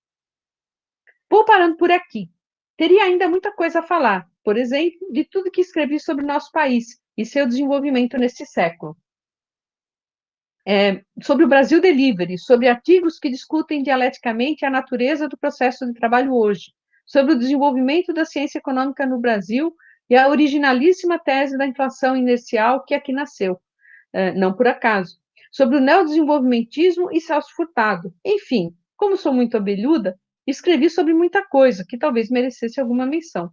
Vou parando por aqui. Teria ainda muita coisa a falar, por exemplo, de tudo que escrevi sobre o nosso país e seu desenvolvimento neste século. sobre o Brasil Delivery, sobre artigos que discutem dialeticamente a natureza do processo de trabalho hoje, sobre o desenvolvimento da ciência econômica no Brasil e a originalíssima tese da inflação inercial que aqui nasceu, não por acaso, sobre o neodesenvolvimentismo e Celso Furtado. Enfim, como sou muito abelhuda, escrevi sobre muita coisa que talvez merecesse alguma menção.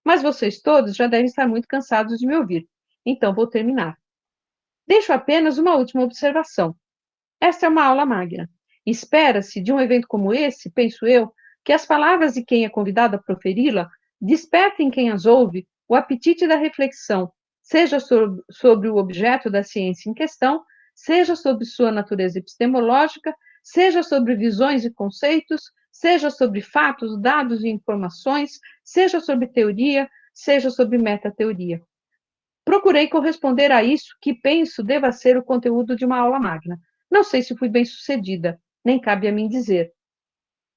Mas vocês todos já devem estar muito cansados de me ouvir, então vou terminar. Deixo apenas uma última observação. Esta é uma aula magna. Espera-se, de um evento como esse, penso eu, que as palavras de quem é convidado a proferi-la despertem quem as ouve o apetite da reflexão, seja sobre o objeto da ciência em questão, seja sobre sua natureza epistemológica, seja sobre visões e conceitos, seja sobre fatos, dados e informações, seja sobre teoria, seja sobre metateoria. Procurei corresponder a isso que penso deva ser o conteúdo de uma aula magna. Não sei se fui bem-sucedida, nem cabe a mim dizer.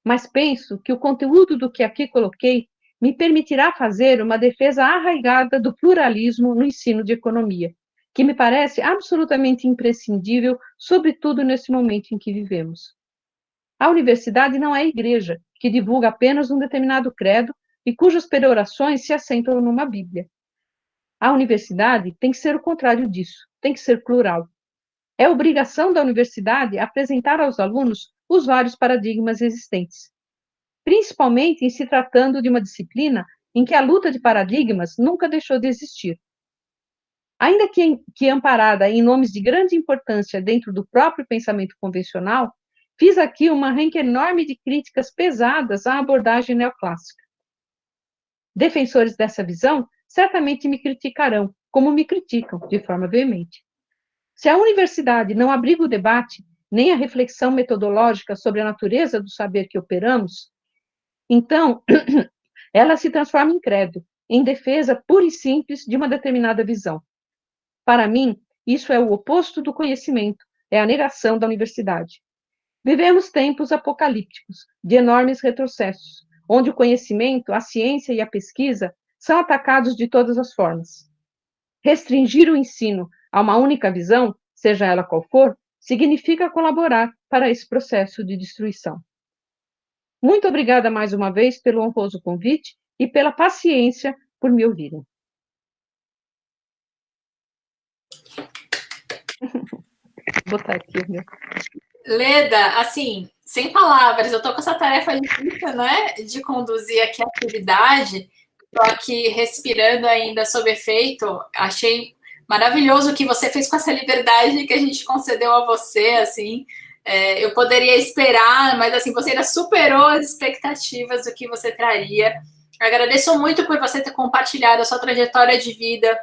Mas penso que o conteúdo do que aqui coloquei me permitirá fazer uma defesa arraigada do pluralismo no ensino de economia, que me parece absolutamente imprescindível, sobretudo nesse momento em que vivemos. A universidade não é a igreja, que divulga apenas um determinado credo e cujas perorações se assentam numa Bíblia. A universidade tem que ser o contrário disso, tem que ser plural. É obrigação da universidade apresentar aos alunos os vários paradigmas existentes, principalmente em se tratando de uma disciplina em que a luta de paradigmas nunca deixou de existir. Ainda que amparada em nomes de grande importância dentro do próprio pensamento convencional, fiz aqui uma renca enorme de críticas pesadas à abordagem neoclássica. Defensores dessa visão certamente me criticarão, como me criticam, de forma veemente. Se a universidade não abriga o debate, nem a reflexão metodológica sobre a natureza do saber que operamos, então ela se transforma em credo, em defesa pura e simples de uma determinada visão. Para mim, isso é o oposto do conhecimento, é a negação da universidade. Vivemos tempos apocalípticos, de enormes retrocessos, onde o conhecimento, a ciência e a pesquisa são atacados de todas as formas. Restringir o ensino a uma única visão, seja ela qual for, significa colaborar para esse processo de destruição. Muito obrigada mais uma vez pelo honroso convite e pela paciência por me ouvirem. Vou botar aqui, meu. Leda, assim, sem palavras, eu tô com essa tarefa difícil, né, de conduzir aqui a atividade, tô aqui respirando ainda sob efeito, achei maravilhoso o que você fez com essa liberdade que a gente concedeu a você, assim, eu poderia esperar, mas assim, você ainda superou as expectativas do que você traria. Eu agradeço muito por você ter compartilhado a sua trajetória de vida,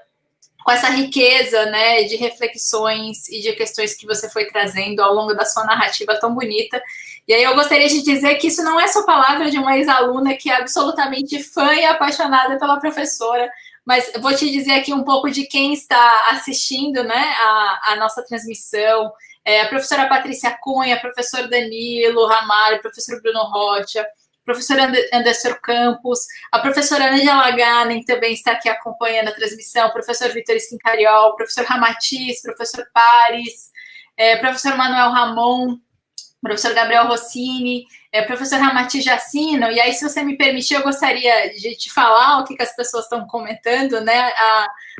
com essa riqueza, né, de reflexões e de questões que você foi trazendo ao longo da sua narrativa tão bonita. E aí eu gostaria de dizer que isso não é só palavra de uma ex-aluna que é absolutamente fã e apaixonada pela professora, mas vou te dizer aqui um pouco de quem está assistindo, né, a nossa transmissão. A professora Patrícia Cunha, professor Danilo Ramalho, professor Bruno Rocha, professor Anderson Campos, a professora Angela Ganem também está aqui acompanhando a transmissão, o professor Vitor Esquincariol, o professor Ramatiz, professor Pares, professor Manuel Ramon, professor Gabriel Rossini, professor Ramatiz Jacino, e aí, se você me permitir, eu gostaria de te falar o que as pessoas estão comentando, né,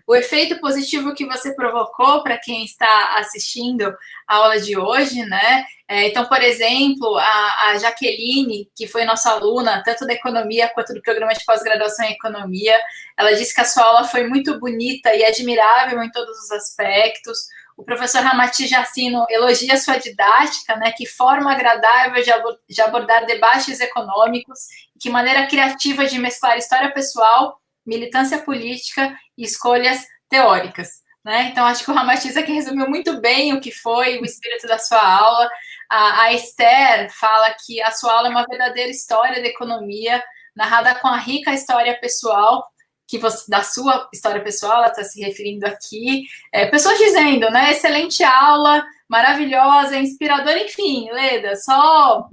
o efeito positivo que você provocou para quem está assistindo a aula de hoje, né, então, por exemplo, a Jaqueline, que foi nossa aluna, tanto da economia quanto do programa de pós-graduação em economia, ela disse que a sua aula foi muito bonita e admirável em todos os aspectos. O professor Ramatiz Jacino elogia a sua didática, né, que forma agradável de abordar debates econômicos, que maneira criativa de mesclar história pessoal, militância política e escolhas teóricas. Né? Então, acho que o Ramatiz aqui resumiu muito bem o que foi o espírito da sua aula. A Esther fala que a sua aula é uma verdadeira história da economia, narrada com a rica história pessoal, que você, da sua história pessoal, ela está se referindo aqui. Pessoas dizendo, né, excelente aula, maravilhosa, inspiradora, enfim, Leda, só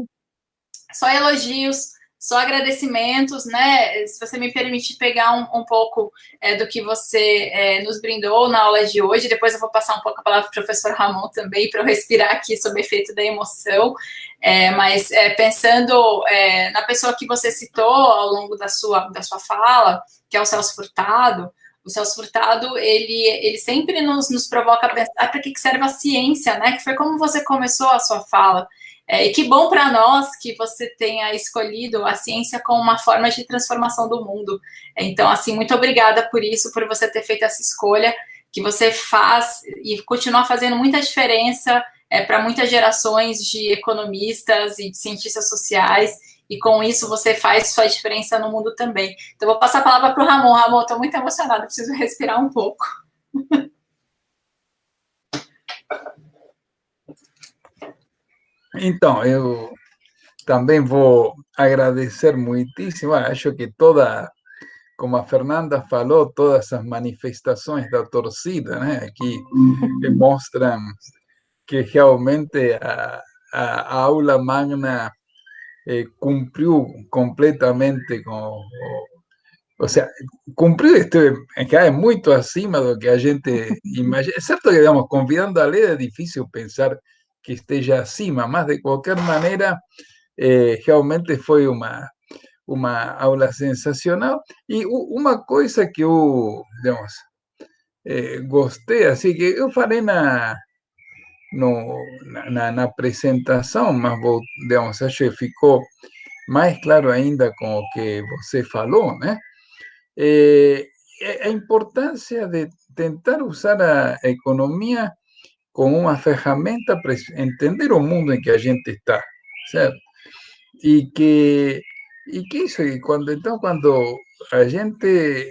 elogios, só agradecimentos, né? Se você me permitir pegar um pouco do que você nos brindou na aula de hoje, depois eu vou passar um pouco a palavra para o professor Ramon também, para eu respirar aqui sob o efeito da emoção. Mas pensando na pessoa que você citou ao longo da sua fala, que é o Celso Furtado, ele sempre nos provoca a pensar para que serve a ciência, né? Que foi como você começou a sua fala. E que bom para nós que você tenha escolhido a ciência como uma forma de transformação do mundo. Então, assim, muito obrigada por isso, por você ter feito essa escolha, que você faz e continua fazendo muita diferença para muitas gerações de economistas e de cientistas sociais, e com isso você faz sua diferença no mundo também. Então, vou passar a palavra para o Ramon. Ramon, estou muito emocionada, preciso respirar um pouco. Então, eu também vou agradecer muitíssimo. Acho que como a Fernanda falou, todas as manifestações da torcida, né, aqui mostram que realmente a aula magna cumpriu completamente o sea, cumpriu é muito acima do que a gente imagina. É certo que, digamos, convidando a ler é difícil pensar que esteja acima, mas de qualquer maneira, realmente foi uma aula sensacional. E uma coisa que eu, digamos, gostei, assim, que eu falei na apresentação, mas, digamos, acho que ficou mais claro ainda com o que você falou, né? A importância de tentar usar a economia como uma ferramenta para entender o mundo em que a gente está, certo? E que isso, então, quando a gente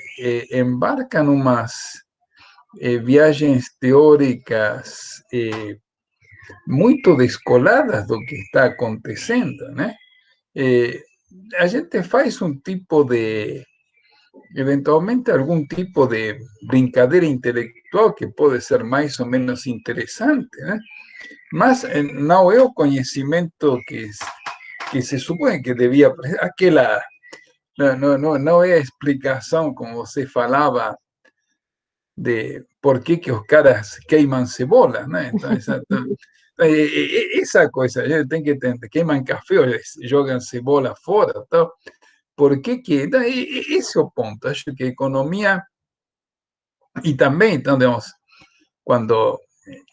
embarca em umas viagens teóricas muito descoladas do que está acontecendo, né? A gente faz um tipo de, eventualmente, algum tipo de brincadeira intelectual que pode ser mais ou menos interessante, né? Mas não é o conhecimento que se supõe que devia, aquela, não é a explicação, como você falava, de por que os caras queimam cebola, né? Então, essa coisa, a gente tem que entender, queimam café, jogam cebola fora, tal. Por que então, esse é o ponto. Acho que a economia, e também, então, digamos, quando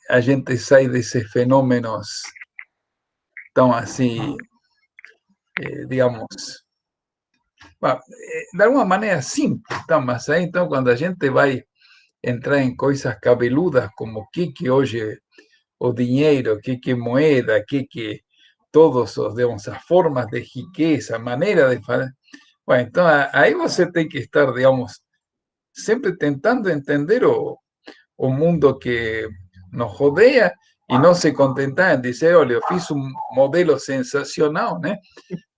a gente sai desses fenômenos tão assim, digamos, de alguma maneira simples, tá? Mas aí, então, quando a gente vai entrar em coisas cabeludas, como o que hoje o dinheiro, o que moeda, todos os, digamos, as formas de riqueza, maneira de fazer. Bueno, então aí você tem que estar, digamos, sempre tentando entender o mundo que nos rodeia e não se contentar em dizer, olha, eu fiz um modelo sensacional, né?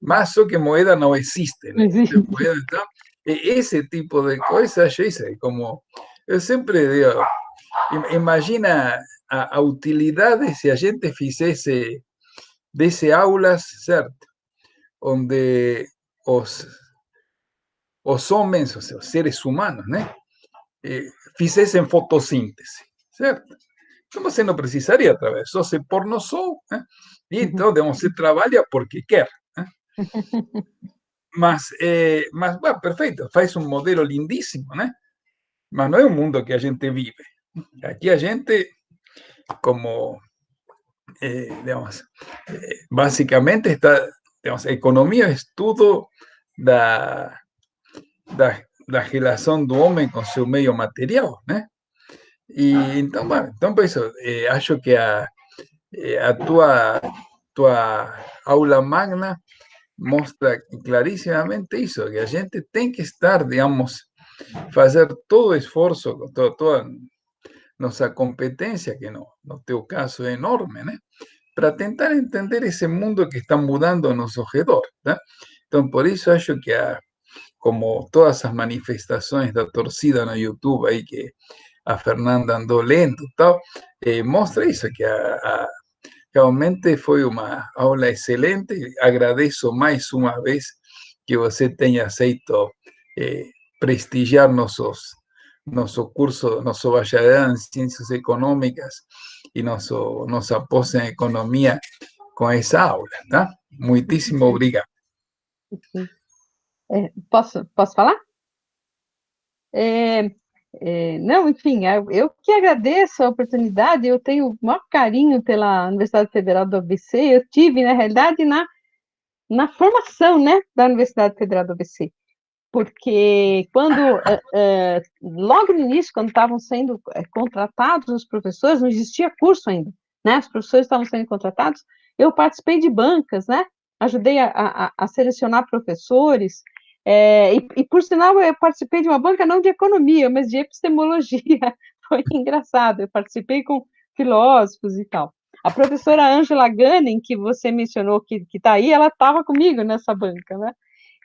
Mas só que moeda não existe, né? Moeda, então, esse tipo de coisas, como eu sempre digo, imagina a utilidade se a gente fizesse desse aulas, certo? Onde os homens, ou seja, os seres humanos, né? Fizessem fotossíntese, certo? Então você não precisaria através, só se pôr no sol, né? E então, digamos, você trabalha porque quer, né? Mas bueno, perfeito, faz um modelo lindíssimo, né? Mas não é o mundo que a gente vive. Aqui a gente, como, digamos, basicamente está, digamos, a economia é estudo da relação do homem com seu meio material, né? E então, bueno, então por isso, acho que a tua aula magna mostra claríssimamente isso, que a gente tem que estar, digamos, fazer todo o esforço, toda nossa competência, que no teu caso é enorme, né? Para tentar entender esse mundo que está mudando a nosso redor, né? Então, por isso acho que como todas as manifestações da torcida no YouTube aí que a Fernanda andou lendo e tal, mostra isso, que realmente foi uma aula excelente. Agradeço mais uma vez que você tenha aceito prestigiar nosso curso, nosso bacharelado em Ciências Econômicas e nossa pós em Economia com essa aula, tá? Muitíssimo obrigado. Posso falar? Não, enfim, eu que agradeço a oportunidade, eu tenho o maior carinho pela Universidade Federal do ABC, eu tive, na realidade, na formação, né, da Universidade Federal do ABC, porque logo no início, quando estavam sendo contratados os professores, não existia curso ainda, né, os professores estavam sendo contratados, eu participei de bancas, né, ajudei a selecionar professores, por sinal, eu participei de uma banca não de economia, mas de epistemologia, foi engraçado, eu participei com filósofos e tal. A professora Angela Gunning, que você mencionou que está aí, ela estava comigo nessa banca, né?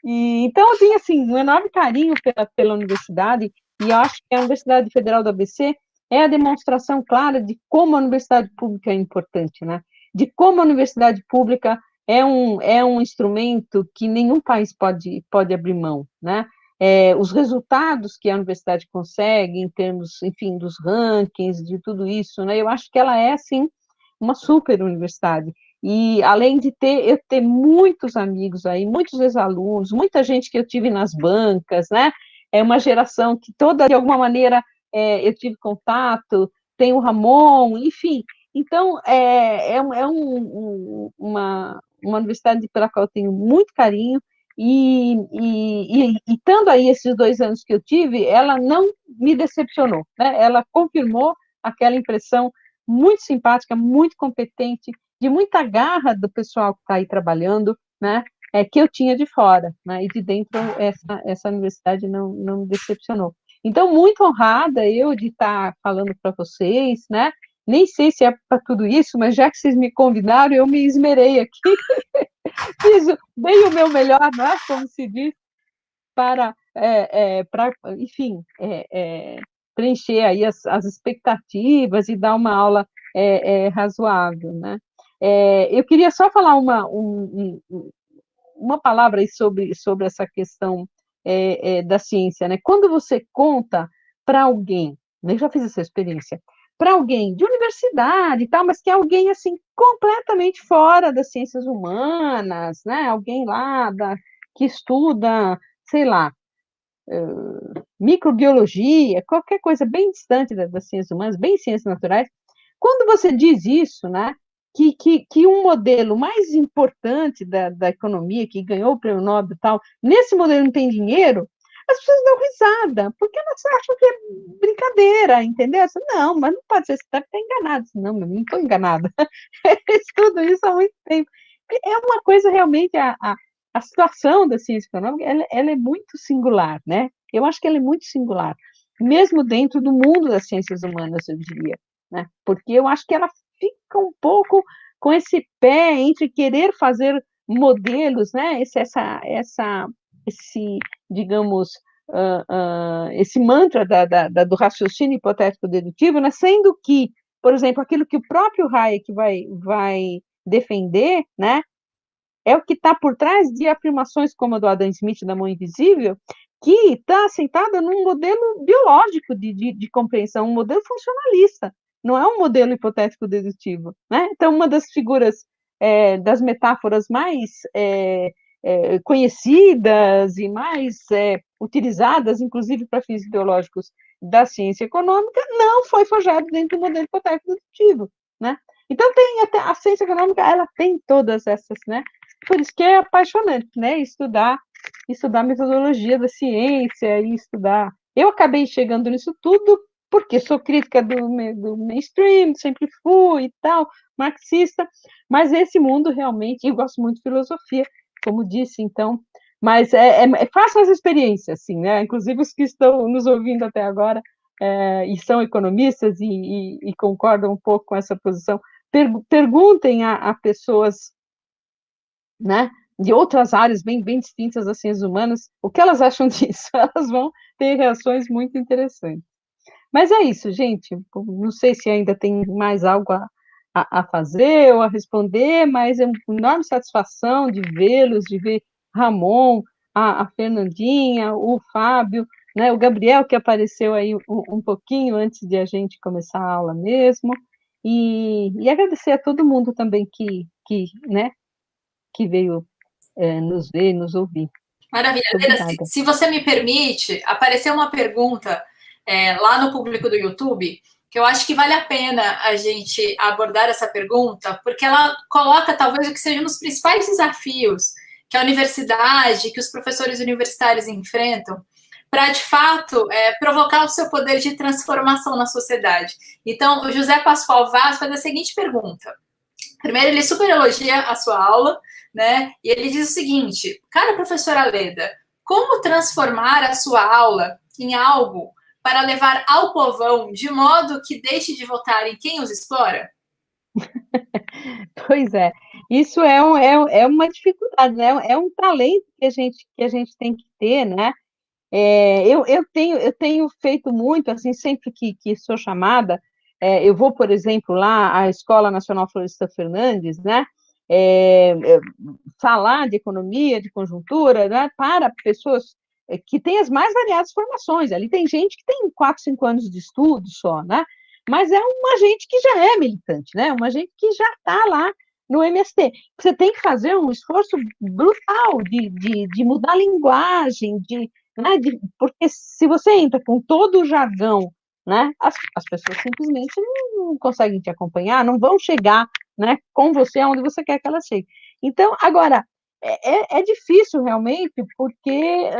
Então, eu tenho, assim, um enorme carinho pela universidade, e eu acho que a Universidade Federal do ABC é a demonstração clara de como a universidade pública é importante, né? De como a universidade pública é um instrumento que nenhum país pode abrir mão, né? Os resultados que a universidade consegue em termos, enfim, dos rankings, de tudo isso, né? Eu acho que ela é, assim, uma super universidade. E além de eu ter muitos amigos aí, muitos ex-alunos, muita gente que eu tive nas bancas, né? É uma geração que toda, de alguma maneira, eu tive contato, tem o Ramon, enfim. Então, uma universidade pela qual eu tenho muito carinho, e estando aí esses 2 anos que eu tive, ela não me decepcionou, né? Ela confirmou aquela impressão muito simpática, muito competente, de muita garra do pessoal que está aí trabalhando, né? Que eu tinha de fora, né? E de dentro essa universidade não me decepcionou. Então, muito honrada eu de estar falando para vocês, né? Nem sei se é para tudo isso, mas já que vocês me convidaram, eu me esmerei aqui, dei o meu melhor, né? Como se diz, para enfim, preencher aí as expectativas e dar uma aula razoável, né? Eu queria só falar uma palavra aí sobre essa questão da ciência, né? Quando você conta para alguém, né, eu já fiz essa experiência, para alguém de universidade e tal, mas que é alguém assim completamente fora das ciências humanas, né? Alguém lá que estuda, sei lá, microbiologia, qualquer coisa bem distante das ciências humanas, bem ciências naturais, quando você diz isso, né, que um modelo mais importante da economia, que ganhou o prêmio Nobel e tal, nesse modelo não tem dinheiro, as pessoas dão risada, porque elas acham que é brincadeira, entendeu? Não, mas não pode ser, você deve estar enganado. Não, mas não estou enganada. Eu estudo isso há muito tempo. É uma coisa realmente, a situação da ciência econômica, ela é muito singular, né? Eu acho que ela é muito singular, mesmo dentro do mundo das ciências humanas, eu diria, né? Porque eu acho que ela fica um pouco com esse pé entre querer fazer modelos, né? Esse digamos, esse mantra do raciocínio hipotético dedutivo, né? Sendo que, por exemplo, aquilo que o próprio Hayek vai defender, né? É o que está por trás de afirmações como a do Adam Smith da mão invisível, que está assentada num modelo biológico de compreensão, um modelo funcionalista, não é um modelo hipotético dedutivo, né? Então, uma das figuras, das metáforas mais conhecidas e mais utilizadas, inclusive para fins ideológicos da ciência econômica, não foi forjado dentro do modelo hipotético dedutivo, né? Então, tem até a ciência econômica, ela tem todas essas, né? Por isso que é apaixonante, né? Estudar a metodologia da ciência e estudar. Eu acabei chegando nisso tudo porque sou crítica do mainstream, sempre fui e tal, marxista, mas esse mundo realmente, eu gosto muito de filosofia, como disse, então, mas façam essa experiência, assim, né? Inclusive os que estão nos ouvindo até agora e são economistas e concordam um pouco com essa posição, perguntem a pessoas, né, de outras áreas bem distintas das ciências humanas, o que elas acham disso? Elas vão ter reações muito interessantes. Mas é isso, gente. Não sei se ainda tem mais algo a fazer ou a responder, mas é uma enorme satisfação de vê-los, de ver Ramon, a Fernandinha, o Fábio, né, o Gabriel, que apareceu aí um pouquinho antes de a gente começar a aula mesmo, e agradecer a todo mundo também né, que veio nos ver, nos ouvir. Maravilha. Muito Leda, obrigada. se você me permite, apareceu uma pergunta lá no público do YouTube, que eu acho que vale a pena a gente abordar essa pergunta, porque ela coloca talvez o que seja um dos principais desafios que a universidade, que os professores universitários enfrentam, para, de fato, provocar o seu poder de transformação na sociedade. Então, o José Pascoal Vaz faz a seguinte pergunta. Primeiro, ele super elogia a sua aula, né? E ele diz o seguinte: cara, professora Leda, como transformar a sua aula em algo para levar ao povão de modo que deixe de votar em quem os explora? Pois é, isso é uma dificuldade, né? É um talento que a gente tem que ter, né? Eu tenho feito muito, assim, sempre que sou chamada, eu vou, por exemplo, lá à Escola Nacional Floresta Fernandes, né? Falar de economia, de conjuntura, né? Para pessoas que têm as mais variadas formações. Ali tem gente que tem 4, 5 anos de estudo só, né? Mas é uma gente que já é militante, né? Uma gente que já está lá no MST. Você tem que fazer um esforço brutal de mudar a linguagem, né? Porque se você entra com todo o jargão, né? As pessoas simplesmente não conseguem te acompanhar, não vão chegar, né, com você aonde você quer que elas cheguem. Então, agora, é difícil realmente, porque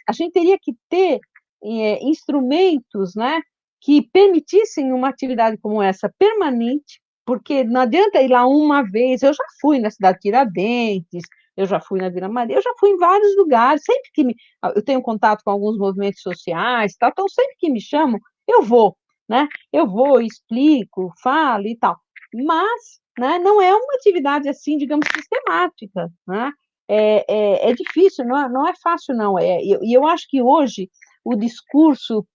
a gente teria que ter instrumentos, né, que permitissem uma atividade como essa permanente, porque não adianta ir lá uma vez. Eu já fui na cidade de Tiradentes, eu já fui na Vila Maria, eu já fui em vários lugares, sempre que eu tenho contato com alguns movimentos sociais, tal, então sempre que me chamam, eu vou, né? Eu vou, explico, falo e tal. Mas, né, não é uma atividade assim, digamos, sistemática, né? É difícil, não é fácil, não. E eu acho que hoje o discurso,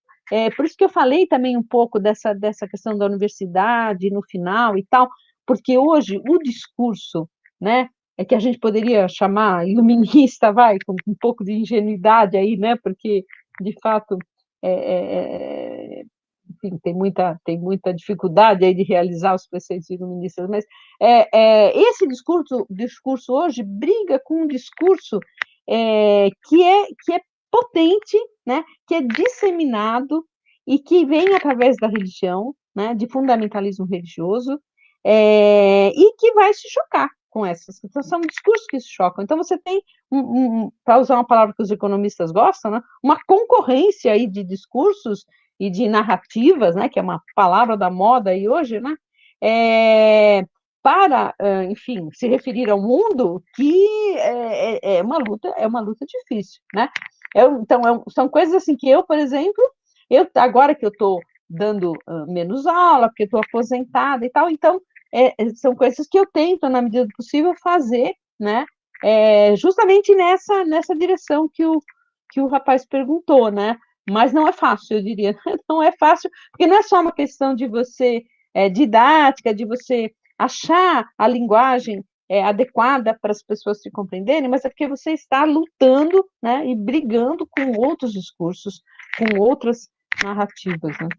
por isso que eu falei também um pouco dessa questão da universidade no final e tal, porque hoje o discurso, né, que a gente poderia chamar iluminista, vai, com um pouco de ingenuidade aí, né, porque, de fato, enfim, tem muita dificuldade aí de realizar os preceitos iluministas, mas esse discurso hoje briga com um discurso que é potente, né, que é disseminado e que vem através da religião, né, de fundamentalismo religioso, e que vai se chocar com essas. Então, são discursos que se chocam. Então, você tem, para usar uma palavra que os economistas gostam, né, uma concorrência aí de discursos e de narrativas, né, que é uma palavra da moda aí hoje, né, para, enfim, se referir ao mundo, que é uma luta difícil, né? Então, são coisas assim que eu, por exemplo, agora que eu estou dando menos aula, porque estou aposentada e tal, então, são coisas que eu tento, na medida do possível, fazer, né? Justamente nessa direção que o rapaz perguntou, né? Mas não é fácil, eu diria, não é fácil, porque não é só uma questão de você didática, de você achar a linguagem adequada para as pessoas se compreenderem, mas é porque você está lutando, né, e brigando com outros discursos, com outras narrativas, né?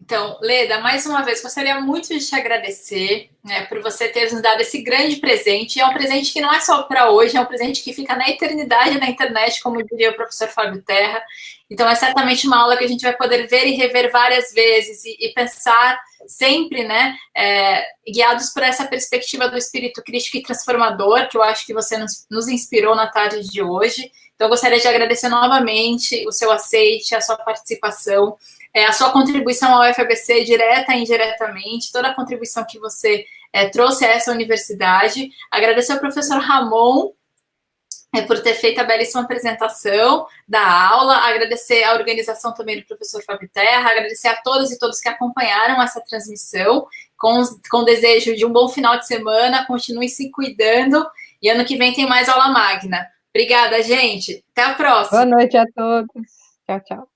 Então, Leda, mais uma vez, gostaria muito de te agradecer, né, por você ter nos dado esse grande presente. É um presente que não é só para hoje, é um presente que fica na eternidade na internet, como diria o professor Fábio Terra. Então, é certamente uma aula que a gente vai poder ver e rever várias vezes e pensar sempre, né, guiados por essa perspectiva do espírito crítico e transformador, que eu acho que você nos inspirou na tarde de hoje. Então, eu gostaria de agradecer novamente o seu aceite, a sua participação, a sua contribuição ao UFABC, direta e indiretamente, toda a contribuição que você trouxe a essa universidade. Agradecer ao professor Ramon por ter feito a belíssima apresentação da aula, agradecer a organização também do professor Fábio Terra, agradecer a todas e todos que acompanharam essa transmissão, com desejo de um bom final de semana, continuem se cuidando, e ano que vem tem mais aula magna. Obrigada, gente. Até a próxima. Boa noite a todos. Tchau, tchau.